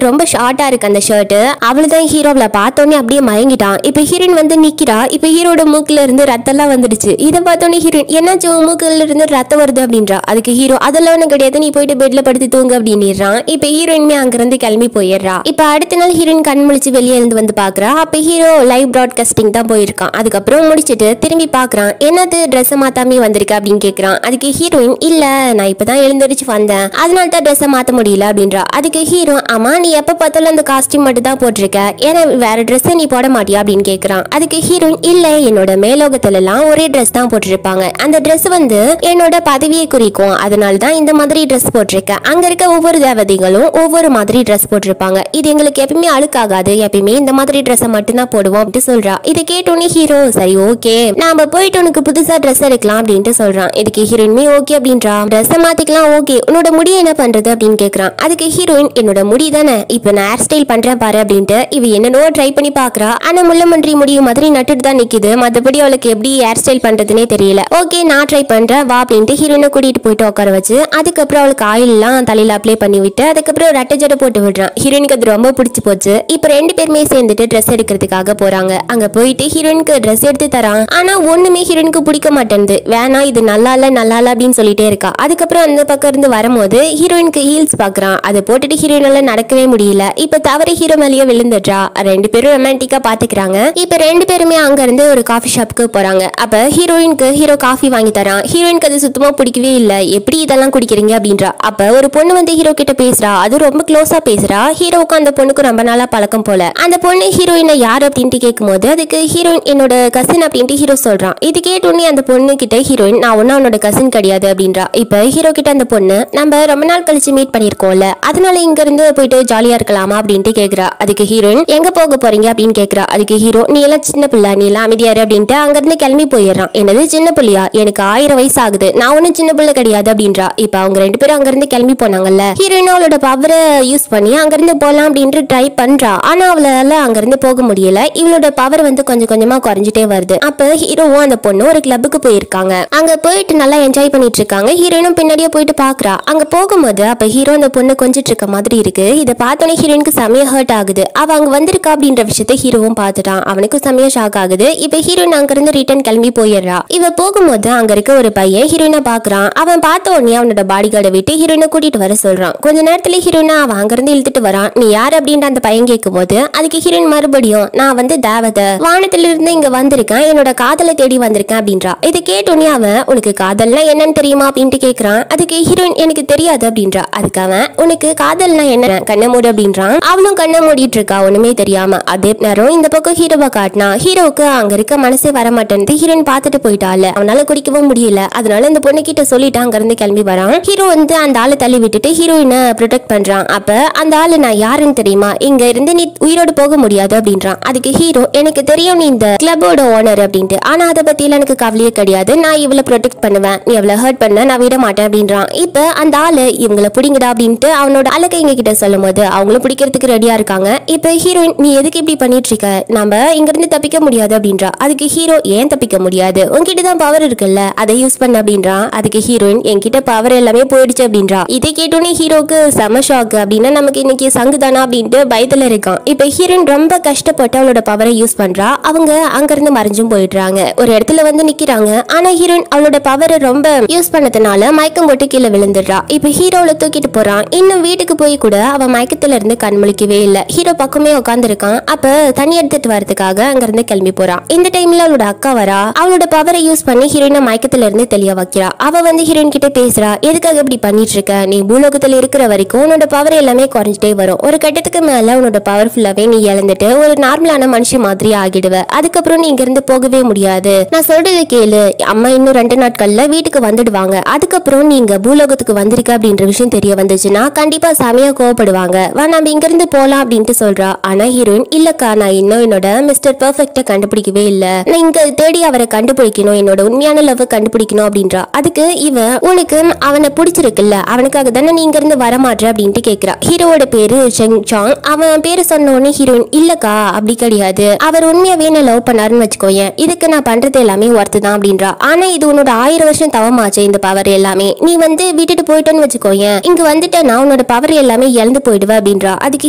ரொம்ப ஷார்ட்டா இருக்கு அந்த ஷர்ட். அவளுதான் ஹீரோவை பார்த்தோன்னே அப்படியே மயங்கிட்டான். இப்ப ஹீரோயின் வந்து நிக்கிறா. இப்ப ஹீரோட மூக்குல இருந்து ரத்தம் எல்லாம் வந்துடுச்சு. இதை பார்த்தோன்னே ஹீரோயின் என்னாச்சு மூக்குல இருந்து ரத்தம் வருது அப்படின்றா. அதுக்கு ஹீரோ அதெல்லாம் ஒண்ணு கிடையாது, நீ போயிட்டு பெட்ல படுத்து தூங்கு அப்படின்றான். இப்ப ஹீரோயின்மே அங்க இருந்து கிளம்பி போயிடுறா. இப்ப அடுத்த நாள் ஹீரோயின் கண் முழிச்சு வெளியே இருந்து வந்து பாக்குறா. அப்ப ஹீரோ லைவ் பிராட்காஸ்டிங் தான் போயிருக்கான். அதுக்கப்புறம் முடிச்சிட்டு திரும்பி பாக்குறான். என்னது ட்ரெஸ் மாத்தாமே வந்திருக்க அப்படின்னு கேக்குறான். அதுக்கு ஹீரோயின் இல்ல நான் இப்பதான் எழுந்திருச்சு வந்தேன், அதனால தான் ட்ரெஸ் மாத்த முடியல அப்படின்றா. அதுக்கு ஹீரோ ஆமா நீ எப்ப பார்த்தாலும் அந்த காஸ்டியூம் மட்டும் தான் போட்டிருக்க, ஏன்னா வேற ட்ரெஸ் நீ போட மாட்டியா அப்படின்னு கேக்குறான். அதுக்கு ஹீரோயின் இல்ல என்னோட மேலோகத்துல எல்லாம் ஒரே ட்ரெஸ் தான் போட்டிருப்பாங்க, அந்த ட்ரெஸ் வந்து என்னோட பதவியை குறிக்கும், அதனால தான் இந்த மாதிரி ட்ரெஸ் போட்டிருக்கேன். அங்க இருக்க ஒவ்வொரு தேவதைகளும் ஒவ்வொரு மாதிரி ட்ரெஸ் போட்டிருப்பாங்க, இது எங்களுக்கு எப்பயுமே அழுக்காகாது, எப்பயுமே இந்த மாதிரி ட்ரெஸ் மட்டும் தான் போடுவோம் அப்படின்னு சொல்றா. இதை கேட்டோன்னே ஹீரோ சரி ஓகே நாம போயிட்டு உனக்கு புதுசா ட்ரெஸ் எடுக்கலாம் அப்படின்ட்டு சொல்றான். இதுக்கு ஹீரோயின்மே ஓகே அப்படின்றா. ட்ரெஸ் மாத்திக்கலாம் ஓகே, உன்னோட முடி என்ன பண்றது அப்படின்னு கேக்குறான். அதுக்கு ஹீரோயின் என்னோட முடி தானே இப்ப நான் ஹேர் ஸ்டைல் பண்றேன் பாரு அப்படின்ட்டு இவ என்னன்னோ ட்ரை பண்ணி பாக்குறா. ஆனா முள்ளமன்றி முடியும் மாதிரி நட்டுட்டு தான் நிக்குது, மத்தபடி அவளுக்கு எப்படி ஹேர் ஸ்டைல் பண்றதுனே தெரியல. ஓகே நான் ட்ரை பண்றேன் வா அப்படின்ட்டு ஹீரோயினை கூட்டிட்டு போயிட்டு உட்கார வச்சு அதுக்கப்புறம் அவளுக்கு ஆயில் எல்லாம் தலையில அப்ளை பண்ணி விட்டு அதுக்கப்புறம் ரெட்டை ஜடை போட்டு விடுறான். ஹீரோயினுக்கு அது ரொம்ப பிடிச்சு போச்சு. இப்ப ரெண்டு பேருமே சேர்ந்துட்டு ட்ரெஸ் எடுக்கிறதுக்காக போறாங்க. அங்க போயிட்டு ஹீரோயினுக்கு ட்ரெஸ் எடுத்து தரான். ஆனா ஒண்ணுமே ஹீரோயினுக்கு பிடிக்க மாட்டேங்குது. வேணா இது நல்லா இல்ல அப்படின்னு சொல்லிட்டே இருக்கா. அதுக்கப்புறம் அந்த பக்கம் இருந்து வரும்போது ஹீரோயினுக்கு ஹீல்ஸ் பாக்குறான். அதை போட்டுட்டு ஹீரோயினால நடக்கவே முடியல. இப்ப தவறு ஹீரோ மேலேயே விழுந்துடுறா. ரெண்டு பேரும் ரொமான்டிக்கா பாத்துக்கிறாங்க. இப்ப ரெண்டு பேருமே அங்க இருந்து ஒரு காஃபி ஷாப்புக்கு போறாங்க. அப்ப ஹீரோயினுக்கு ஹீரோ காஃபி வாங்கி தரான். ஹீரோயினுக்கு அது சுத்தமா பிடிக்கவே இல்ல, எப்படி இதெல்லாம் குடிக்கிறீங்க அப்படின்றா. அப்ப ஒரு பொண்ணு வந்து ஹீரோ கிட்ட பேசுறா. அது ரொம்ப க்ளோஸா பேசுறா. ஹீரோவுக்கு அந்த பொண்ணுக்கு ரொம்ப நாளா பழக்கம் போல. அந்த பொண்ணு ஹீரோயினை யார் அப்படின்ட்டு கேட்கும் போது அதுக்கு ஹீரோயின் என்னோட கசின் அப்படின்ட்டு ஹீரோ சொல்றான். இது கேட்டோன்னே அந்த பொண்ணு கிட்ட ஹீரோயின் நான் ஒன்னும் அவனோட கசின் கிடையாது அப்படின்றா. இப்ப ஹீரோ கிட்ட அந்த பொண்ணு நம்ம ரொம்ப நாள் கழிச்சு மீட் பண்ணிருக்கோம்ல, அதனால இங்க இருந்து போயிட்டு ஜாலியா இருக்கலாமா அப்படின்ட்டு கேக்குறா. அதுக்கு ஹீரோயின் எங்க போக போறீங்க அப்படின்னு கேக்குறா. அதுக்கு ஹீரோ நீ எல்லாம் சின்ன பிள்ளை, நீ எல்லாம் அமைதியாரு அப்படின்ட்டு அங்க இருந்து கிளம்பி போயிடுறான். என்னது சின்ன பிள்ளையா, எனக்கு 1000 வயசு ஆகுது, நான் ஒன்னும் சின்ன பிள்ளை கிடையாது அப்படின்றா. இப்ப அவங்க ரெண்டு பேரும் அங்க இருந்து கிளம்பி போனாங்கல்ல, ஹீரோயின் அவளோட பவரை யூஸ் பண்ணி அங்க இருந்து போலாம் அப்படின்ட்டு ட்ரை பண்றா. ஆனா அவளால அங்க இருந்து போக முடியல. இவளோட பவர் வந்து கொஞ்சம் கொஞ்சமா குறைஞ்சிட்டே வருது. அப்ப ஹீரோவும் அந்த பொண்ணு ஒரு கிளப்புக்கு போயிருக்காங்க. அங்க போயிட்டு நல்லா என்ஜாய் பண்ணிட்டு இருக்காங்க. ஹீரோயினும் பின்னாடியே போயிட்டு பாக்குறா. அங்க போகும்போது அப்ப ஹீரோ அந்த பொண்ணு கொஞ்சிட்டு இருக்க மாதிரி இருக்கு. இதை பார்த்தோன்னே ஹீரோயினுக்கு செமைய ஹர்ட் ஆகுது. அவ அங்க வந்திருக்கா அப்படின்ற விஷயத்தை ஹீரோவும் பார்த்துட்டான். அவனுக்கு செமைய ஷாக் ஆகுது. இப்ப ஹீரோயின் அங்க இருந்து ரிட்டர்ன் கிளம்பி போயிடுறா. இவ போகும்போது அங்க இருக்க ஒரு பையன் ஹீரோயினை பாக்குறான். அவன் பார்த்த உடனே அவனோட பாடி கார்டை விட்டு ஹீரோயினை கூட்டிட்டு வர சொல்றான். கொஞ்ச நேரத்துல ஹீரோயினை அவன் அங்க இருந்து இழுத்துட்டு வரான். நீ யார் அப்படின்ற அந்த பையன் கேட்கும் போது அதுக்கு ஹீரோயின் மறுபடியும் நான் வந்து தேவதை, வானத்துல இருந்து இங்க வந்திருக்கேன், என்னோட காதலை தேடி வந்திருக்கேன் அப்படின்றா. இதை கேட்டோன்னே அவன் உனக்கு காதல்னா என்னன்னு தெரியுமா அப்படின்ட்டு கேக்குறான். அதுக்கு ஹீரோயின் எனக்கு தெரியாது அப்படின்றா. அதுக்கு அவன் உனக்கு காதல்னா என்ன, கண்ணை மூடு அப்படின்றான். அவனும் கண்ணை மூடிட்டு இருக்கா ஒண்ணுமே தெரியாம. அதே நேரம் இந்த பக்கம் ஹீரோவை காட்டினா ஹீரோவுக்கு அங்க இருக்க மனசே வர மாட்டேன்னு ஹீரோயின் பார்த்துட்டு போயிட்டால, அவனால குடிக்கவும் முடியல. அதனால இந்த பொண்ணு கிட்ட சொல்லிட்டு அங்க இருந்து கிளம்பி வரான். ஹீரோ வந்து அந்த ஆளை தள்ளி விட்டுட்டு ஹீரோயினை ப்ரொடெக்ட் பண்றான். அப்ப அந்த ஆளு நான் யாருன்னு தெரியுமா, இங்க இருந்து நீ உயிரோடு போக முடியாது அப்படின்றான். அதுக்கு ஹீரோ எனக்கு தெரியும் நீ இந்த கிளப்போட ஓனர் அப்படின்ட்டு, ஆனா அதை பத்தி எனக்கு கவலையே கிடையாது, நான் இவளை ப்ரொடெக்ட் பண்ணுவேன், நீ எவ்வளவு ஹர்ட் பண்ண நான் விட மாட்டேன் அப்படின்றான். இப்ப அந்த ஆளு இவங்களை பிடிங்கடா அப்படின்ட்டு அவனோட அழகை எங்க கிட்ட சொல்லும் போது அவங்களும் பிடிக்கிறதுக்கு ரெடியா இருக்காங்க. இப்ப ஹீரோயின் நீ எதுக்கு இப்படி பண்ணிட்டு இருக்க, நம்ம இங்க இருந்து தப்பிக்க முடியாது அப்படின்றா. அதுக்கு ஹீரோ ஏன் தப்பிக்க முடியாது, உன்கிட்ட தான் பவர் இருக்குல்ல அதை யூஸ் பண்ண அப்படின்றான். அதுக்கு ஹீரோயின் என்கிட்ட பவர் எல்லாமே போயிடுச்சு அப்படின்றா. இதை கேட்டோன்னே ஹீரோக்கு செம ஷாக். அப்படின்னா நமக்கு இன்னைக்கு சங்குதானா அப்படின்ட்டு பயத்துல இருக்கான். இப்ப ஹீரோயின் ரொம்ப கஷ்டப்பட்டு அவளோட பவரை யூஸ் பண்றா. அவங்க அங்க இருந்து மறைஞ்சும் போயிடுறாங்க. ஒரு இடத்துல வந்து நிக்கிறாங்க. ஆனா ஹீரோயின் அவளோட பவரை ரொம்ப யூஸ் பண்ணதுனால மயக்கம் போட்டு கீழே விழுந்துடுறா. இப்ப ஹீரோல தூக்கிட்டு போறான். இன்னும் வீட்டுக்கு போய் கூட அவ மயக்கத்துல இருந்து கண் முழிக்கவே இல்ல. ஹீரோ பக்கமே உட்கார்ந்து இருக்கான். அப்ப தண்ணி எடுத்துட்டு வரதுக்காக அங்க இருந்து கிளம்பி போறான். இந்த டைம்ல அவளோட அக்கா வரா. அவளோட பவரை யூஸ் பண்ணி ஹீரோயினை மயக்கத்துல இருந்து தெளிய வைக்கிறா. அவ வந்து ஹீரோயின் கிட்ட பேசுறா. எதுக்காக இப்படி பண்ணிட்டு இருக்க, நீ பூலோகத்துல இருக்கிற வரைக்கும் உன்னோட பவர் எல்லாமே குறைஞ்சிட்டே வரும், ஒரு கட்டத்துக்கு மேல உன்னோட பவர் ஃபுல்லாவே உண்மையாவே நீ இழந்துட்டு ஒரு நார்மலான மனுஷன் மாதிரி ஆகிடுவ. அதுக்கப்புறம் நீ இங்க இருந்து போகவே முடியாது. நான் சொல்றது கேளு. அம்மா இன்னும் 2 நாட்கள்ல வீட்டுக்கு வந்துடுவாங்க. அதுக்கப்புறம் நீங்க பூலோகத்துக்கு வந்திருக்க அப்படின்ற விஷயம் தெரிய வந்துச்சுன்னா கண்டிப்பா சாமியா கோவப்படுவாங்க. நம்ம இங்க இருந்து போலாம் அப்படின்ட்டு சொல்றா. ஆனா ஹீரோயின் இல்லக்கா, நான் இன்னும் என்னோட மிஸ்டர் பெர்ஃபெக்ட்ட கண்டுபிடிக்கவே இல்ல. நான் இங்க தேடி அவரை கண்டுபிடிக்கணும், என்னோட உண்மையான லவ் கண்டுபிடிக்கணும் அப்படின்றா. அதுக்கு இவன் உனக்கு அவனை பிடிச்சிருக்குல்ல, அவனுக்காக தானே நீ இங்க இருந்து வரமாட்ற அப்படின்ட்டு கேக்குறா. ஹீரோவோட பேரு செங் சாங். அவன் பேரு சொன்ன உடனே ஹீரோயின் இல்லக்கா அப்படி கிடையாது, அவர் உண்மையாவே என்ன லவ் பண்ணாருன்னு வச்சுக்கோயேன், இதுக்கு நான் பண்றது எல்லாமே ஒர்த்து தான் அப்படின்றா. ஆனா இது உன்னோட 1000 வருஷம் தவமாச்சு இந்த பவர் எல்லாமே. நீ விட்டுட்டு போயிட்டோன்னு வச்சுக்கோயேன், இங்க வந்துட்டு நான் உன்னோட பவர் எல்லாமே இழந்து போயிடுவேன் அப்படின்றா. அதுக்கு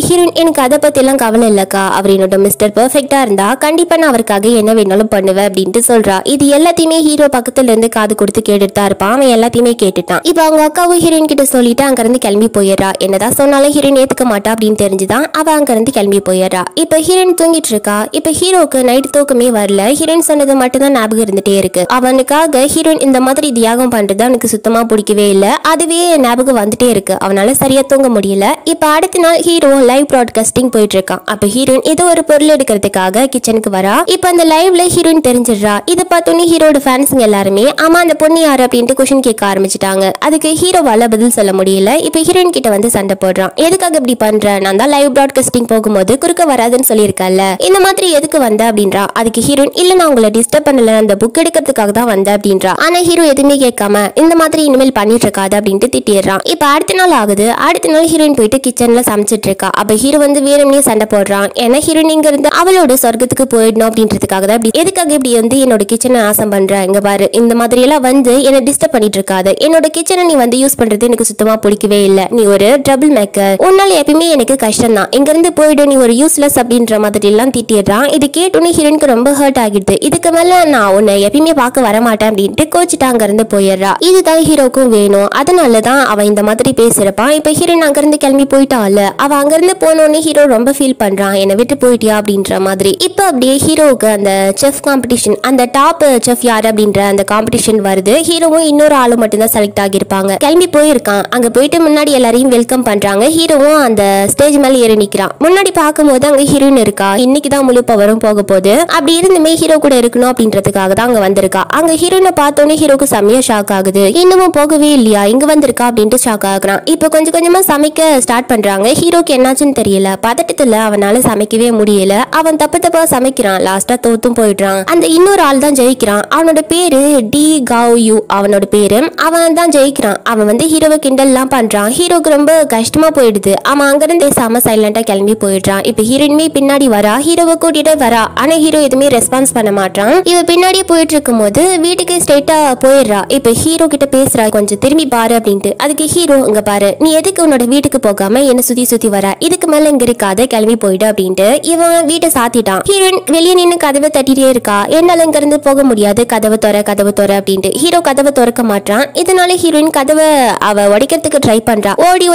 ஹீரோயின் எனக்கு அதை பத்தி எல்லாம் கவலை இல்லக்கா, அவர் என்னோட மிஸ்டர் பெர்ஃபெக்டா இருந்தா கண்டிப்பா நான் அவருக்காக என்ன வேணாலும் பண்ணுவேன் அப்படின்ட்டு சொல்றா. இது எல்லாத்தையுமே ஹீரோ பக்கத்துல இருந்து காது கொடுத்து கேட்டுட்டு தான் இருப்பான். அவன் எல்லாத்தையுமே கேட்டுட்டான். இப்ப அவங்க அக்காவும் ஹீரோயின் கிட்ட சொல்லிட்டு அங்க இருந்து கிளம்பி போயிடுறா. என்னதான் சொன்னாலும் ஹீரோயின் ஏத்துக்க மாட்டா அப்படின்னு தெரிஞ்சுதான் அவ அங்க இருந்து கிளம்பி போயிடுறா. இப்ப ஹீரோயின் தூங்கிட்டு இருக்கா. இப்ப ஹீரோக்கு நைட் தூக்கமே வரல. ஹீரோயின் சொன்னது மட்டும் தான் ஞாபகம் இருந்துட்டே இருக்கு. அவனுக்காக ஹீரோயின் இந்த மாதிரி தியாகம் பண்றது அவனுக்கு சுத்தமா பிடிக்கவே இல்ல. அதுவே ஞாபகம் வந்துட்டே இருக்கு. அவனால சரியா தூங்க முடியல. இப்ப அடுத்த நாள் ஹீரோ லைவ் ப்ராட்காஸ்டிங் போயிட்டு இருக்கான். அப்ப ஹீரோயின் ஏதோ ஒரு பொருள் எடுக்கிறதுக்காக கிச்சனுக்கு வரா. இப்ப அந்த லைவ்ல ஹீரோயின் தெரிஞ்சிடுறா. இதை பார்த்தோன்னே ஹீரோட ஃபேன்ஸுங்க எல்லாருமே ஆமா அந்த பொண்ணு யாரு அப்படின்ட்டு கொஸ்டின் கேட்க ஆரம்பிச்சிட்டாங்க. அதுக்கு ஹீரோவால பதில் சொல்ல முடியல. இப்ப ஹீரோயின் கிட்ட வந்து சண்டை போடுறான். எதுக்காக இப்படி பண்ற, நான் தான் லைவ் ப்ராட்காஸ்டிங் போகும்போது குறுக்க வராதுன்னு சொல்லியிருக்கல, இந்த மாதிரி எதுக்கு வந்த அப்படின்றா. அதுக்கு ஹீரோயின் இல்ல நான் உங்களை டிஸ்டர்ப் பண்ணல, அந்த புக் எடுக்கிறதுக்காக தான் வந்த அப்படின்றா. ஆனா ஹீரோ எதுவுமே கேட்காம இந்த மாதிரி இனிமேல் பண்ணிட்டு இருக்காது அப்படின்ட்டு திட்டிடுறான். இப்ப அடுத்த நாள் ஆகுது. அடுத்த நாள் ஹீரோயின் போயிட்டு கிச்சன்ல சமைச்சிட்டு இருக்கா. அப்ப ஹீரோ வந்து வேணும்னே சண்டை போடுறான். ஏன்னா ஹீரோயின் இங்க இருந்து அவளோட சொர்க்கத்துக்கு போயிடணும் அப்படின்றதுக்காக தான் எதுக்காக இப்படி வந்து என்னோட கிச்சனை நாசம் பண்ற, இங்க பாரு இந்த மாதிரி எல்லாம் வந்து என்ன டிஸ்டர்ப் பண்ணிட்டு இருக்காது, என்னோட கிச்சனை நீ வந்து யூஸ் பண்றது எனக்கு சுத்தமா பிடிக்கவே இல்ல, நீ ஒரு ட்ரபிள் மேக்கர், உன்னால எப்பயுமே எனக்கு கஷ்டம் தான், இங்க இருந்து போயிடு, நீ ஒரு யூஸ்லெஸ் அப்படின்ற மாதிரி எல்லாம் திட்டிடுறான். இது கேட்டோன்னே ஹீரோயினுக்கு ரொம்ப ஹர்ட் ஆகிடுது. இதுக்கு மேல நான் உன்னை எப்பயுமே பார்க்க வரமாட்டேன் அப்படின்ட்டு கோச்சிட்டு அங்க இருந்து போயிடுறா. இதுதான் ஹீரோக்கும் வேணும், அதனாலதான் அவன் இந்த மாதிரி பேசிருப்பான். இப்ப ஹீரோயின் அங்க இருந்து கிளம்பி போயிட்டாள். அவ அங்க இருந்து போனோடனே ஹீரோ ரொம்ப ஃபீல் பண்றான், என்னை விட்டு போயிட்டியா அப்படின்ற மாதிரி. இப்ப அப்படியே ஹீரோவுக்கு அந்த செஃப் காம்படிஷன், அந்த டாப் செஃப் யாரு அப்படின்ற அந்த காம்படிஷன் வருது. ஹீரோவும் இன்னொரு ஆளு மட்டும் தான் செலக்ட் ஆகியிருப்பாங்க. கிளம்பி போயிருக்கான். அங்க போயிட்டு முன்னாடி எல்லாரையும் வெல்கம் பண்றாங்க. ஹீரோவும் அந்த ஸ்டேஜ் மேல ஏறி நிக்கிறான். முன்னாடி பார்க்கும்போது அங்க ஹீரோயின் இருக்கா. இன்னைக்கு தான் முழு பவரும் போக போகுது. அப்படி இருந்துமே ஹீரோ கூட இருக்கணும் அப்படின்றதுக்காக தான் அங்க வந்திருக்கா. அங்க ஹீரோயினை பார்த்தோன்னே ஹீரோக்கு செம்மையா ஷாக் ஆகுது. இன்னமும் போகவே இல்லையா, இங்க வந்திருக்கா அப்படின்ட்டு ஷாக் ஆகுறான். இப்ப கொஞ்சம் கொஞ்சமா சமைக்க ஸ்டார்ட் பண்றாங்க. ஹீரோக்கு என்னாச்சுன்னு தெரியல. பதட்டத்துல அவனால சமைக்கவே முடியல. அவன் தப்பா சமைக்கிறான். லாஸ்டா தோத்தும் போயிடுறான். அந்த இன்னொரு ஆள் தான் ஜெயிக்கிறான். அவனோட பேரு டி காவ் யூ அவனோட பேரு. அவன் தான் ஜெயிக்கிறான். அவன் வந்து ஹீரோவை கிண்டல் எல்லாம் பண்றான். ஹீரோக்கு ரொம்ப கஷ்டமா போயிடுது. அவன் அங்கிருந்து பேசாம சைலண்டா கிளம்பி போயிடுறான். இப்ப ஹீரோயினுமே பின்னாடி வரா. ஹீரோவை கூட்டிட்டு வரா. ஆனா ஹீரோ எதுவுமே ரெஸ்பான்ஸ் பண்ண மாட்டான். இவ பின்னாடியே போயிட்டு இருக்கும் போது வீட்டுக்கு ஸ்ட்ரெயிட்டா போயிடுறா. இப்ப ஹீரோ கிட்ட பேசுறா, கொஞ்சம் திரும்பி பாரு அப்படின்ட்டு. அதுக்கு ஹீரோ, இங்க பாரு, நீ எதுக்கு உன்னோட வீட்டுக்கு போகாம என்ன சுத்தி வர, இதுக்கு மேல இங்க இருக்காத, கிளம்பி போயிடு அப்படின்ட்டு இவன் வீட்டை சாத்திட்டான். ஹீரோயின் வெளியே நின்று கதவை தட்டிட்டே இருக்கா. என்னால இங்க இருந்து போக முடியாது, கதவை தோற அப்படின்ட்டு. ஹீரோ கதவை திறக்க மாட்டான். இதனால ஹீரோயின் கதவை அவ உடைக்கிறதுக்கு ட்ரை பண்றா. ஓடி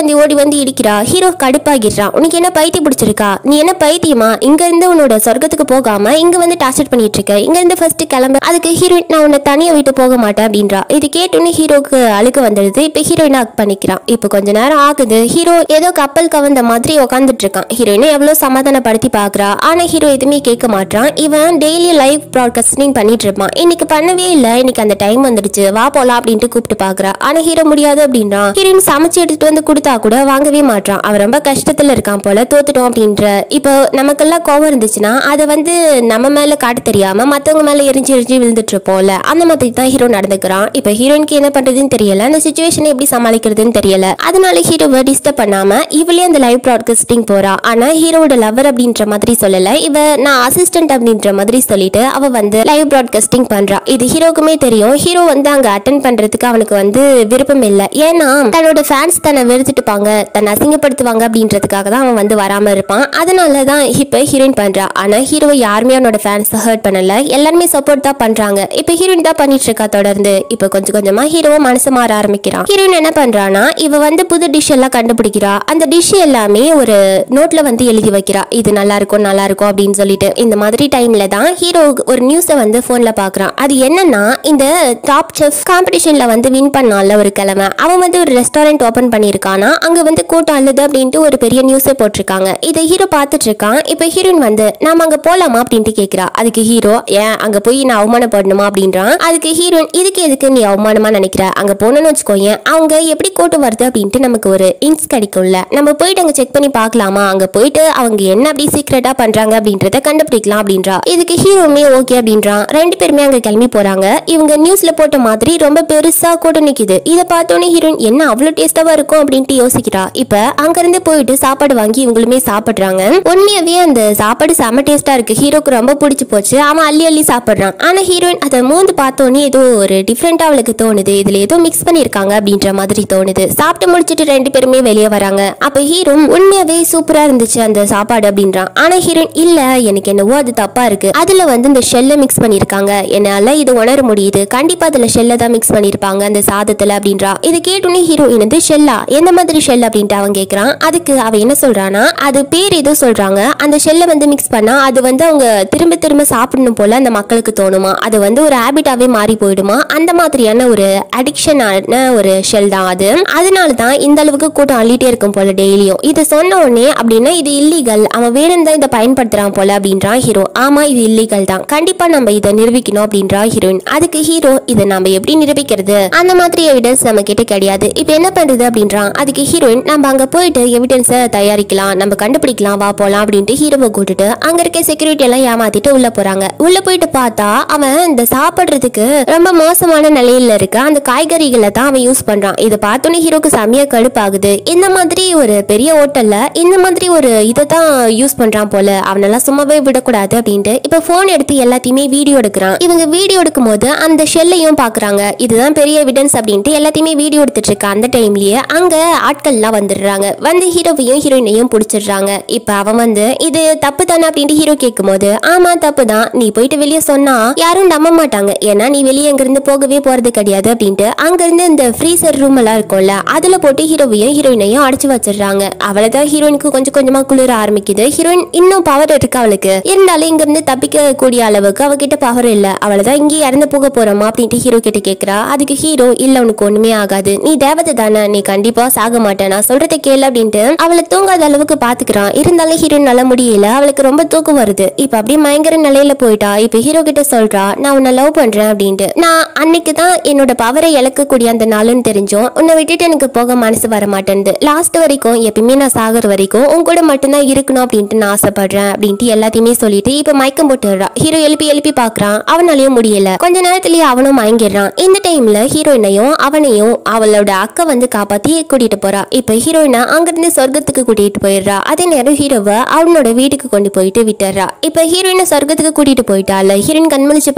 வந்து இடிக்கிறா. ஹீரோ கடுப்பாகிடுறான். உனக்கு என்ன பைத்தியம் பிடிச்சிருக்கா, நீ என்ன பைத்தியமா, இங்க இருந்து உன்னோட சொர்க்கத்துக்கு போகாம இங்க வந்து டார்ச்சர் பண்ணிட்டு இருக்க, இங்க இருந்து ஃபர்ஸ்ட் கிளம்பு. அதுக்கு ஹீரோயின், நான் உன்னை தனியா விட்டு போக மாட்டேன் அப்படின்றா. இது கேட்டோன்னு ஹீரோக்கு அழுக்கு வந்துடுது. இப்ப ஹீரோயின் ஹக் பண்ணிக்கிறான். இப்ப கொஞ்ச நேரம் ஆகுது. ஹீரோ ஏதோ கப்பல் கவர்ந்த மாதிரி உட்காந்துட்டு இருக்கான். ஹீரோயினை எவ்வளவு சமாதானப்படுத்தி பாக்குறா. ஆனா ஹீரோ எதுவுமே கேட்க மாட்டான். இவன் டெய்லி லைவ் ப்ராட்காஸ்டிங் பண்ணிட்டு இருப்பான். இன்னைக்கு பண்ணவே இல்ல, இன்னைக்கு அந்த டைம் வந்துடுச்சு, வா போலாம் அப்படின்ட்டு கூப்பிட்டு பாக்குறா. ஆனா ஹீரோ முடியாது அப்படின்னா. ஹீரோயின் சமைச்சு எடுத்துட்டு வந்து கொடுத்தா கூட வாங்கவே மாட்டான். அவன் ரொம்ப கஷ்டத்துல இருக்கான் போல, தோத்துட்டோம் அப்படின்ற. இப்போ நமக்கெல்லாம் கோவம் இருந்துச்சுன்னா அதை வந்து நம்ம மேல காட்ட தெரியாம மத்தவங்க மேல எரிஞ்சு விழுந்துட்டு இருப்போம்ல, அந்த மாதிரி தான் ஹீரோ நடந்துக்கிறான். இப்ப ஹீரோயினுக்கு என்ன பண்றதுன்னு தெரியல, அந்த சிச்சுவேஷனை எப்படி சமாளிக்கிறதுன்னு தெரியல. அதனால ஹீரோவை டிஸ்டர்ப் பண்ணாம இவளே அந்த லைவ் ப்ராட்காஸ்டிங் போறா. ஆனா ஹீரோட லவர் அப்படின்ற மாதிரி சொல்லல, இவ நான் அசிஸ்டன்ட் அப்படின்ற மாதிரி சொல்லிட்டு அவ வந்து லைவ் ப்ராட்காஸ்டிங் பண்றா. இது ஹீரோக்குமே தெரியும். ஹீரோ வந்து அங்க அட்டென்ட் பண்றதுக்கு அவனுக்கு வந்து விருப்பம் இல்லை. ஏன்னா தன்னோட ஃபேன்ஸ் தன்னை வெறுத்துட்டுப்பாங்க, தன்னை அசிங்கப்படுத்துவாங்க அப்படின்றதுக்காக தான் அவன் வந்து வராம இருப்பான். அதனாலதான் இப்ப ஹீரோயின் பண்றா. ஆனா ஹீரோவை யாருமே அவனோட ஃபேன்ஸ் ஹர்ட் பண்ணல, எல்லாருமே சப்போர்ட் தான் பண்றாங்க. இப்ப ஹீரோயின் தான் பண்ணிட்டு இருக்கா தொடர்ந்து. இப்ப கொஞ்சம் கொஞ்சமா ஹீரோவை மனசு மாற ஆரம்பிக்கிறான். ஹீரோயின் என்ன பண்றானா, இவ வந்து புது டிஷ் எல்லாம் கண்டுபிடிக்கிறா. அந்த டிஷ் எல்லாமே ஒரு நோட்ல வந்து எழுதி வைக்கிறா, இது நல்லா இருக்கும் அப்படின்னு சொல்லிட்டு. இந்த மாதிரி டைம்ல தான் ஹீரோ ஒரு நியூஸை வந்து போன்ல பாக்குறான். அது என்னன்னா, இந்த டாப் செஃப் காம்படிஷன்ல வந்து வின் பண்ணால ஒரு கிழமை அவன் வந்து ஒரு ரெஸ்டாரண்ட் ஓபன் பண்ணிருக்கானா. அங்க வந்து கூட்டம் அழுது அப்படின்ட்டு ஒரு பெரிய நியூஸை போட்டிருக்காங்க. இதை ஹீரோ ஹீரோ பாத்துட்டு இருக்கான். இப்ப ஹீரோயின் வந்து நாம அங்க போலாமா அப்படின்ட்டு கேக்குறா. அதுக்கு ஹீரோ ஏன் அங்க போய் நான் அவமானப்படணுமா அப்படின்றான். அதுக்கு ஹீரோயின் இதுக்கு எதுக்கு நீ அவமானமா நினைக்கிற, அங்க போனோம்னு வச்சுக்கோயேன் அவங்க எப்படி கூட்டு வருது அப்படின்ட்டு நமக்கு ஒரு இன்ஸ் கிடைக்கும்ல, நம்ம போயிட்டு அங்க செக் பண்ணி பாக்கலாமா, அங்க போயிட்டு அவங்க என்ன அப்படி சீக்கிரட்டா பண்றாங்க அப்படின்றத கண்டுபிடிக்கலாம் அப்படின்றா. இதுக்கு ஹீரோமே ஓகே அப்படின்றான். ரெண்டு பேருமே அங்க கிளம்பி போறாங்க. இவங்க நியூஸ்ல போட்ட மாதிரி ரொம்ப பெருசா கூட்டம் நிக்குது. இதை பார்த்தோன்னே ஹீரோயின் என்ன அவ்வளவு டேஸ்டாவா இருக்கும் அப்படின்ட்டு யோசிக்கிறா. இப்ப அங்க இருந்து போயிட்டு சாப்பாடு வாங்கி இவங்களுமே சாப்பிடுறாங்க. உண்மையாவே அந்த சாப்பாடு செம டேஸ்டா இருக்கு. ஹீரோக்கு ரொம்ப பிடிச்சு போச்சு. அவன் அள்ளி அள்ளி சாப்பிடுறான். ஆனா ஹீரோயின் அதை மூந்து பார்த்தோன்னே ஏதோ ஒரு டிஃப்ரெண்டா அவளுக்கு தோணுது. இதுல ஏதோ மிக்ஸ் பண்ணிருக்காங்க அப்படின்ற மாதிரி தோணுது. சாப்பிட்டு முடிச்சிட்டு ரெண்டு பேருமே வெளியே வராங்க. அப்ப ஹீரோ உண்மையாவே சூப்பரா இருந்துச்சு அந்த சாப்பாடு அப்படின்றான். ஆனா ஹீரோயின் இல்ல எனக்கு என்னவோ அது தப்பா இருக்கு, அதுல வந்து இந்த ஷெல்ல மிக்ஸ் பண்ணிருக்காங்க, என்னால இது உணர முடியுது, கண்டிப்பா அதுல ஷெல்ல தான் மிக்ஸ் பண்ணிருப்பாங்க அந்த சாதத்துல அப்படின்றா. இது கேட்டோன்னே ஹீரோயின் வந்து ஷெல்லா எந்த மாதிரி ஷெல் அப்படின்ட்டு அவன் கேக்குறான். அதுக்கு அவ என்ன சொல்றானா அது பேர் ஏதோ சொல்றாங்க, அந்த ஷெல்ல வந்து மிக்ஸ் பண்ணா அது வந்து அவங்க திரும்ப திரும்ப சாப்பிடணும் போல அந்த மக்களுக்கு தோணுமா, அது வந்து ஒரு ஹேபிட்டாவே மாறி போயிடுமா, அந்த மாதிரியான ஒரு அடிக்ஷனான ஒரு ஷெல் தான் அது, அதனாலதான் இந்த அளவுக்கு கூட்டம் அள்ளிட்டே இருக்கும் போல டெய்லியும். இது சொன்ன உடனே அப்படின்னா இது இல்லீகல், அவன் வேணும் தான் இதை பயன்படுத்துறான் போல அப்படின்றான் ஹீரோ. ஆமா இது இல்லீகல் தான், கண்டிப்பா நம்ம இதை நிரூபிக்கணும் அப்படின்றா ஹீரோயின். அதுக்கு ஹீரோ இதை நம்ம எப்படி நிரூபிக்கிறது, அந்த மாதிரி எவிடன்ஸ் நம்ம கிட்ட கிடையாது, இப்ப என்ன பண்றது அப்படின்றான். அதுக்கு ஹீரோயின் நம்ம அங்க போயிட்டு எவிடன்ஸை தயாரிக்கலாம், நம்ம கண்டுபிடிக்கலாம், வா போலாம் அப்படின்ட்டு ஹீரோவை கூட்டிட்டு அங்க இருக்க செக்யூரிட்டி எல்லாம் ஏமாத்திட்டு உள்ள போறாங்க. உள்ள போயிட்டு பார்த்தா அவன் இந்த சாப்பிடுறதுக்கு ரொம்ப மோசமான நிலையில இருக்க அந்த காய்கறிகளை தான் அவன் யூஸ் பண்றான். இதை பார்த்தோன்னே ஹீரோக்கு செமையா கடுப்பாகுது. இந்த மாதிரி ஒரு பெரிய ஹோட்டல்ல இந்த மாதிரி ஒரு இதை தான் யூஸ் பண்றான் போல, அவனெல்லாம் சும்மாவே விடக்கூடாது அப்படின்ட்டு இப்ப போன் எடுத்து எல்லாத்தையுமே வீடியோ எடுக்கிறான். இவங்க வீடியோ எடுக்கும் போது அந்த ஷெல்லையும் பாக்குறாங்க. இதுதான் பெரிய எவிடன்ஸ் அப்படின்ட்டு எல்லாத்தையுமே வீடியோ எடுத்துட்டு இருக்க அந்த டைம்லயே அங்க ஆட்கள் எல்லாம் வந்துடுறாங்க. வந்து ஹீரோவையும் ஹீரோயினையும் பிடிச்சிடுறாங்க. இப்ப அவன் வந்து இது தப்பு தானே அப்படின்ட்டு ஹீரோ கேட்கும் போது ஆமா தப்பு தான், நீ போயிட்டு வெளியே சொன்னா யாரும் நம்ப மாட்டாங்க, ஏன்னா நீ வெளியே அங்க இருந்து போகவே போறது கிடையாது அப்படின்ட்டு அங்க இருந்து இந்த ஃப்ரீசர் ரூம் எல்லாம் இருக்கும்ல அதுல போட்டு ஹீரோவையும் ஹீரோயினையும் அடிச்சு வச்சிடுறாங்க. அவளைதான் ஹீரோயினுக்கு கொஞ்சம் கொஞ்சமா குளிர ஆரம்பிக்குது. ஹீரோயின் இன்னும் பவர் இருக்கு அவளுக்கு, இருந்தாலும் இங்க இருந்து தப்பிக்க கூடிய அளவுக்கு அவகிட்ட பவர் இல்ல, அவளைதான் இங்கே இறந்து போக போறோமா அப்படின்ட்டு ஹீரோ கிட்ட கேக்குறா. அதுக்கு ஹீரோ இல்ல உனக்கு ஒண்ணுமே ஆகாது, நீ தேவதை தானே, நீ கண்டிப்பா சாக மாட்டேன், நான் சொல்றதை கேளு அப்படின்ட்டு அவளை தூங்காத அளவுக்கு பாத்துக்கிறான். இருந்தாலும் ஹீரோயின் நல்ல முடியல, அவளுக்கு ரொம்ப தூக்கம் வருது. இப்ப அப்படியே பயங்கர நிலையில போயிட்டா. இப்ப ஹீரோ கிட்ட சொல்றா நான் உன்னை லவ் பண்றேன் அப்படின்ட்டு. நான் அன்னைக்கு தான் என்னோட பவரை இழக்கக்கூடிய அந்த நாளுன்னு தெரிஞ்சோம், உன்னை விட்டுட்டு எனக்கு போக மனசு வர மாட்டேன்து, லாஸ்ட் வரைக்கும் எப்பயுமே நான் சாகர வரைக்கும் உன் கூட மட்டும்தான் இருக்கணும் அப்படின்ட்டு நான் ஆசைப்படுறேன் அப்படின்ட்டு எல்லாத்தையுமே சொல்லிட்டு இப்ப மயக்கம் போட்டுடுறா. ஹீரோ எழுப்பி எழுப்பி பாக்குறான், அவனாலையும் முடியல. கொஞ்ச நேரத்திலேயே அவனும் மயங்கிடுறான். இந்த டைம்ல ஹீரோயினையும் அவனையும் அவளோட அக்கா வந்து காப்பாத்தி கூட்டிட்டு போறா. இப்ப ஹீரோயினா அங்கிருந்து சொர்க்கத்துக்கு கூட்டிட்டு போயிடுறா. அதே நேரம் ஹீரோவை அவனோட வீட்டுக்கு கொண்டு போயிட்டு விட்டுறா. இப்ப ஹீரோயினை சொர்க்கத்துக்கு கூட்டிட்டு போயிட்டால. ஹீரோயின் கண்மணிச்சு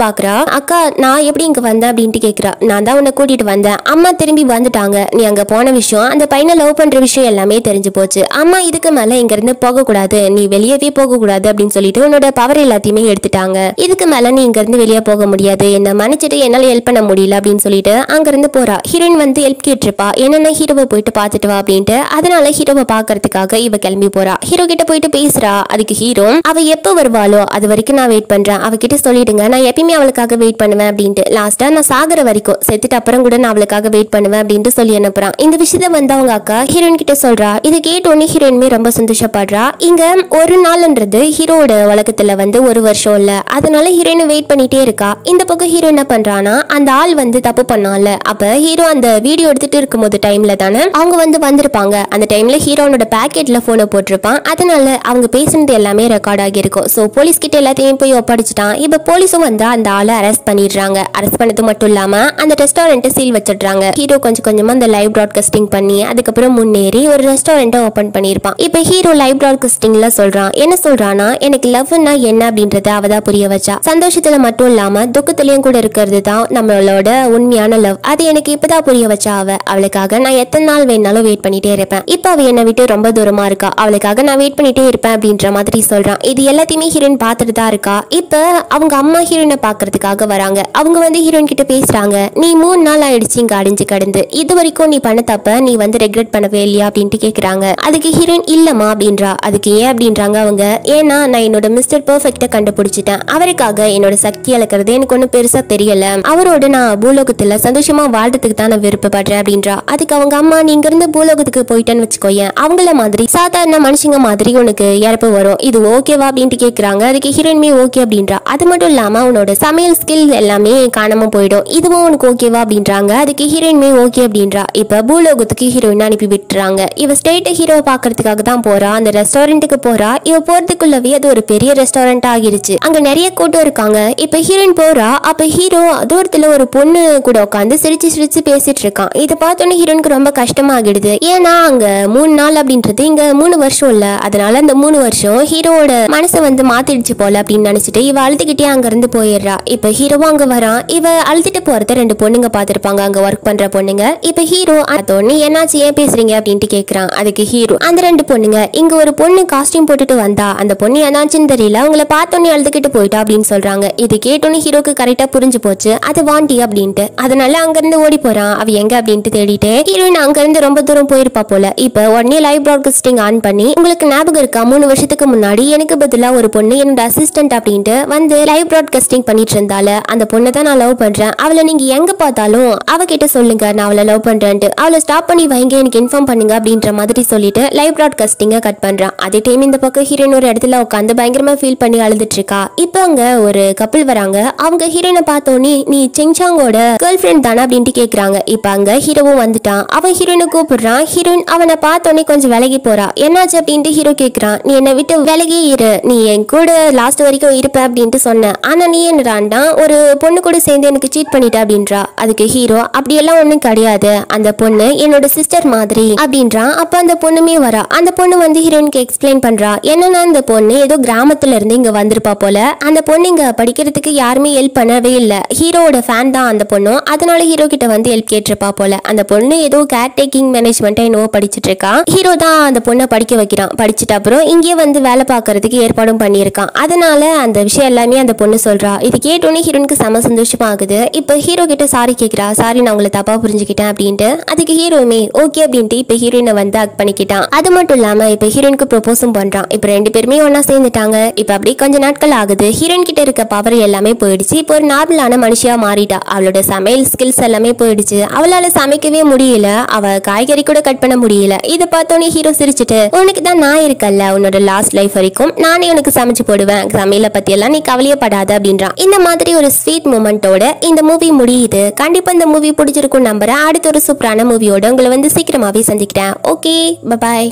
பாக்குறா. அக்கா நான் எப்படி இங்க வந்தேன் அப்படின்ட்டு கேக்குறா. நான் தான் உன்னை கூட்டிட்டு வந்தேன், அம்மா திரும்பி வந்துட்டாங்க, நீ அங்க போன விஷயம் அந்த பையனை லவ் பண்ற விஷயம் எல்லாமே தெரிஞ்சு போச்சு, அம்மா இதுக்கு மேல இங்க இருந்து போக கூடாது, நீ வெளியவே போக கூடாது அப்படின்னு சொல்லிட்டு உன்னோட பவர் எல்லாத்தையுமே எடுத்துட்டாங்க, இதுக்கு மேல நீ இங்க இருந்து வெளியே போக முடியாது, என்ன மன்னிச்சிட்டு என்னால ஹெல்ப் பண்ண முடியல அப்படின்னு சொல்லிட்டு அங்க இருந்து போறா. ஹீரோயின் வந்து ஹெல்ப் கேட்டிருப்பா, என்னன்னா ஹீரோவை போயிட்டு பாத்துட்டு வா அப்படின்ட்டு. அதனால ஹீரோவை பாக்குறதுக்காக இவ கிளம்பி போறா. ஹீரோ கிட்ட போயிட்டு பேசுறா. அதுக்கு ஹீரோ அவ எப்ப வருவாளோ அது வரைக்கும் நான் வெயிட் பண்றேன், அவகிட்ட சொல்லிடுங்க நான் எப்பயுமே அவளுக்காக வெயிட் பண்ணுவேன் அப்படின்ட்டு. லாஸ்டா நான் சாகுற வரைக்கும் செத்துட்டு அப்புறம் கூட நான் அவளுக்காக வெயிட் பண்ணுவேன் அப்படின்ட்டு சொல்லி அனுப்புறான். இந்த விஷயத்த வந்து அவங்க அக்கா ஹீரோயின் கிட்ட சொல்றா. இதை கேட்டோன்னே ஹீரோயினுமே ரொம்ப சந்தோஷப்படுறா. இங்க ஒரு நாள்ன்றது ஹீரோட உலகத்துல வந்து ஒரு வருஷம் இல்ல, அதனால ஹீரோயின் வெயிட் பண்ணிட்டே இருக்கா. இந்த பக்கம் ஹீரோ என்ன பண்றானா அந்த ஆள் வந்து தப்பு பண்ணால, அப்ப ஹீரோ அந்த வீடியோ எடுத்துட்டு இருக்கும்போது டைம்ல தானே அவங்க வந்து வந்திருப்பாங்க. அந்த டைம்ல ஹீரோனோட பேக்கெட்ல போனை போட்டிருப்பான், அதனால அவங்க பேசுனது எல்லாமே ரெக்கார்ட் ஆகி இருக்கும். சோ போலீஸ் கிட்ட எல்லாத்தையும் போய் ஒப்படைச்சிட்டான். இப்ப போலீஸும் வந்து அந்த ஆளை அரெஸ்ட் பண்ணிடுறாங்க. அரெஸ்ட் பண்ணது மட்டும் இல்லாம அந்த ரெஸ்டாரண்ட் சீல் வச்சிடுறாங்க. ஹீரோ கொஞ்சம் கொஞ்சமா அந்த லைவ் பிராட்காஸ்டிங் பண்ணி அதுக்கப்புறம் முன்னேறி ஒரு ரெஸ்டாரண்ட் ஓபன் பண்ணிருப்பான். இப்ப ஹீரோ லைவ் பிராட்காஸ்டிங்ல சொல்றான். என்ன சொல்றானா எனக்கு லவ்னா என்ன அப்படின்றத அவதான் புரிய வச்சா. சந்தோஷத்துல மட்டும் இல்லாம துக்கத்திலயும் கூட இருக்கிறது தான் நம்மளோட உண்மையான லவ், அது எனக்கு இப்பதான் புரிய வச்சா. அவளுக்காக நான் எத்தனை நாள் வேணாலும் வெயிட் பண்ணிட்டே இருப்பேன். இப்ப அவ என்னை விட்டு ரொம்ப தூரமா இருக்கா, அவளுக்காக நான் வெயிட் பண்ணிட்டே இருப்பேன் அப்படின்ற மாதிரி சொல்றான். இது எல்லாத்தையுமே ஹீரோயின் பார்த்துட்டு தான் இருக்கா. இப்ப அவங்க அம்மா ஹீரோயினை பாக்குறதுக்காக வராங்க. அவங்க வந்து ஹீரோயின் கிட்ட பேசுறாங்க. நீ 3 நாள் ஆயிடுச்சு இங்க அடிஞ்சு கிடந்து, இது வரைக்கும் நீ பண்ண தப்ப நீ வந்து ரெக்ரெட் பண்ணவே இல்லையா அப்படின்ட்டு கேக்குறாங்க. அதுக்கு ஹீரோயின் இல்லம்மா அப்படின்றா. அதுக்கு ஏன் அப்படின்றாங்க அவங்க. ஏன்னா நான் என்னோட மிஸ்டர் பெர்ஃபெக்ட்டா கண்டுபிடிச்சிட்டேன், அவருக்காக என்னோட சக்தி இழக்கிறது எனக்கு ஒன்னும் பெருசா தெரியல, அவரோட நான் பூலோகத்துல சந்தோஷமா வாழ்றதுக்கு தான் நான் விருப்பப்படுறேன் அப்படின்றா. அதுக்கு அவங்க அம்மா நீங்க இருந்து பூலோகத்துக்கு போயிட்டேன்னு வச்சுக்கோயேன், அவங்கள மாதிரி சாதாரண மனுஷங்க மாதிரி உனக்கு இறப்பு வரும், இது ஓகேவா அப்படின்ட்டு கேக்குறாங்க. அதுக்கு ஹீரோயினுமே ஓகே அப்படின்றா. அது மட்டும் இல்லாம உன்னோட சமையல் ஸ்கில் எல்லாமே காணாம போயிடும், இதுவும் உனக்கு ஓகேவா அப்படின்றாங்க. அதுக்கு ஹீரோயினுமே ஓகே அப்படின்றா. இப்ப பூலோகத்துக்கு ஹீரோயின் அனுப்பி விட்டுறாங்க. இவ ஸ்ட்ரெயிட் ஹீரோ பாக்குறதுக்காக தான் போறா. அந்த ரெஸ்டாரண்ட்டுக்கு போறா. இவ போறதுக்குள்ளவே அது ஒரு பெரிய ரெஸ்டாரண்ட் ஆகிருச்சு. அங்க நிறைய கூட்டம் இருக்காங்க. இப்ப ஹீரோயின் போறா. அப்ப ஹீரோ தூரத்துல ஒரு பொண்ணு கூட உட்காந்து சிரிச்சு சிரிச்சு பேசிட்டு இருக்கான். இதை பார்த்தோன்னே ஹீரோனுக்கு ரொம்ப கஷ்டமாகிடுது. ஏன்னா அங்க 3 நாள் அப்படின்றது இங்க 3 வருஷம் இல்ல, அதனால அந்த 3 வருஷம் ஹீரோவோட மனசை வந்து மாத்திடுச்சு போல அப்படின்னு நினைச்சிட்டு இவ அழுதுகிட்டே அங்க இருந்து போயிடுறா. இப்ப ஹீரோவும் அங்க வரான். இவ அழுதுட்டு போறத 2 பொண்ணுங்க பாத்திருப்பாங்க, அங்க ஒர்க் பண்ற பொண்ணுங்க. இப்ப ஹீரோ அதோன்னு என்னாச்சு ஏன் பேசுறீங்க அப்படின்ட்டு கேக்குறான். அதுக்கு ஹீரோ அந்த 2 பொண்ணுங்க இங்க ஒரு பொண்ணு காஸ்டியூம் போட்டுட்டு வந்தா, அந்த பொண்ணு என்னாச்சுன்னு தெரியல, அவங்கள பார்த்தோன்னே அழுதுகிட்டு போயிட்டா அப்படின்னு சொல்றாங்க. இது கேட்டோன்னு ஹீரோக்கு கரெக்டா புரிஞ்சு போச்சு அது வாண்டி அப்படின்ட்டு. அதனால அங்க இருந்து ஓடி போறான். அவ எங்க அப்படின்ட்டு தேடிட்டு ஹீரோயின் அங்க இருந்து ரொம்ப தூரம் போயிருப்பா போல. இப்ப உடனே லைவ் பிராட்காஸ்டிங் ஆன் பண்ணி உங்களுக்கு ஞாபகம் இருக்கா 3 வருஷத்துக்கு முன்னாடி எனக்கு பதிலா ஒரு பொண்ணு என்னோட அசிஸ்டன்ட் அப்படின்ட்டு வந்து லைவ் பிராட்காஸ்டிங் பண்ணிட்டு இருந்தால, அந்த பொண்ணை தான் நான் லவ் பண்றேன், அவளை நீங்க எங்க பார்த்தாலும் அவகிட்ட சொல்லுங்க நான் அவளை லவ் பண்றேன்ட்டு, அவளை ஸ்டாப் பண்ணி வைங்க எனக்கு இன்ஃபார்ம் பண்ணுங்க அப்படின்ற மாதிரி சொல்லிட்டு லைவ் பிராட்காஸ்டிங்க கட் பண்றான். அதே டைம் இந்த பக்கம் ஹீரோயின் ஒரு இடத்துல உட்காந்து பயங்கரமா ஃபீல் பண்ணி அழுதுட்டு இருக்கா. இப்ப அங்க ஒரு கப்பிள் வராங்க. அவங்க ஹீரோயினை பார்த்தோன்னே நீ செங்சாங்கோட கேர்ள் ஃப்ரெண்ட் தானே அப்படின்ட்டு கேக்குறாங்க. இப்ப அங்க ஹீரோவும் வந்துட்டான். அவன் ஹீரோயினை கூப்பிடுறான். ஹீரோயின் அவனை பார்த்தோன்னே கொஞ்சம் விலகி போறா. என்னாச்சு அப்படின்ட்டு ஹீரோ கேக்குறான். நீ என்னை விட்டு விலகி இரு, நீ என் கூட லாஸ்ட் வரைக்கும் இருப்ப அப்படின்ட்டு சொன்னேன், ஆனா நீ என்னடாண்டா ஒரு பொண்ணு கூட சேர்ந்து எனக்கு சீட் பண்ணிட்ட அப்படின்றா. அதுக்கு ஹீரோ அப்படியெல்லாம் ஒண்ணும் கிடையாது, அந்த பொண்ணு என்னோட சிஸ்டர் மாதிரி அப்படின்றான். அப்ப அந்த பொண்ணுமே வரா. அந்த பொண்ணு வந்து ஹீரோயினுக்கு எக்ஸ்பிளைன் பண்றா. என்னன்னா அந்த பொண்ணு ஏதோ கிராமத்துல இருந்து இங்க வந்திருப்பா போல, அந்த பொண்ணு இங்க படிக்கிறதுக்கு யாருமே ஹெல்ப் பண்ணவே இல்லை, ஹீரோவோட ஃபேன் தான் அந்த பொண்ணும், அதனால ஹீரோ கிட்ட வந்து ஹெல்ப் கேட்டிருப்பா போல. அந்த பொண்ணு ஏதோ கேர் டேக்கிங் மேனேஜ்மெண்ட் என்னவோ படிச்சுட்டு இருக்கா. ஹீரோ தான் அந்த பொண்ணை படிக்க வைக்கிறான். படிச்சுட்டு அப்புறம் இங்கே வந்து வேலை பார்க்கறதுக்கு ஏற்பாடும் பண்ணியிருக்கான். அதனால அந்த விஷயம் எல்லாமே அந்த பொண்ணு சொல்றா. இது கேட்டோன்னே ஹீரோனுக்கு செம சந்தோஷமா ஆகுது. இப்ப ஹீரோ கிட்ட சாரி கேட்கிறா. சாரி நான் உங்களை தப்பா புரிஞ்சுக்கிட்டேன் அப்படின்ட்டு. அதுக்கு ஹீரோமே ஓகே அப்படின்ட்டு இப்ப ஹீரோயினை வந்து அக் பண்ணிக்கிட்டான். அது மட்டும் இல்லாம இப்ப ஹீரோயினுக்கு ப்ரொபோஸும் பண்றான். இப்ப 2 பேருமே ஒன்னா சேர்ந்துட்டாங்க. இப்ப அப்படியே கொஞ்ச நாட்கள் ஆகுது. ஹீரோயின் கிட்ட இருக்க பவர் எல்லாமே போயிடுச்சு. இப்போ ஒரு நார்மலான மனுஷியா மாறிட்டா. அவளோட சமையல் ஸ்கில்ஸ் எல்லாமே போயிடுச்சு. அவளால சமைக்கவே முடியல, அவ காய்கறி கூட கட் பண்ண முடியல. இதை பார்த்தோன்னே ஹீரோ சிரிச்சுட்டு உனக்கு தான் நான் இருக்கல்ல, உன்னோட லாஸ்ட் லைஃப் வரைக்கும் நானே உனக்கு சமைச்சு போடுவேன், சமையலை பத்தி எல்லாம் நீ கவலையப்படாத அப்படின்றான். இந்த மாதிரி ஒரு ஸ்வீட் மூமெண்டோட இந்த மூவி முடியுது. கண்டிப்பா இந்த மூவி பிடிச்சிருக்கும் நம்புறேன். அடுத்த ஒரு சூப்பரான மூவியோட உங்களை வந்து சீக்கிரமாவே சந்திக்கிறேன். Okay, by.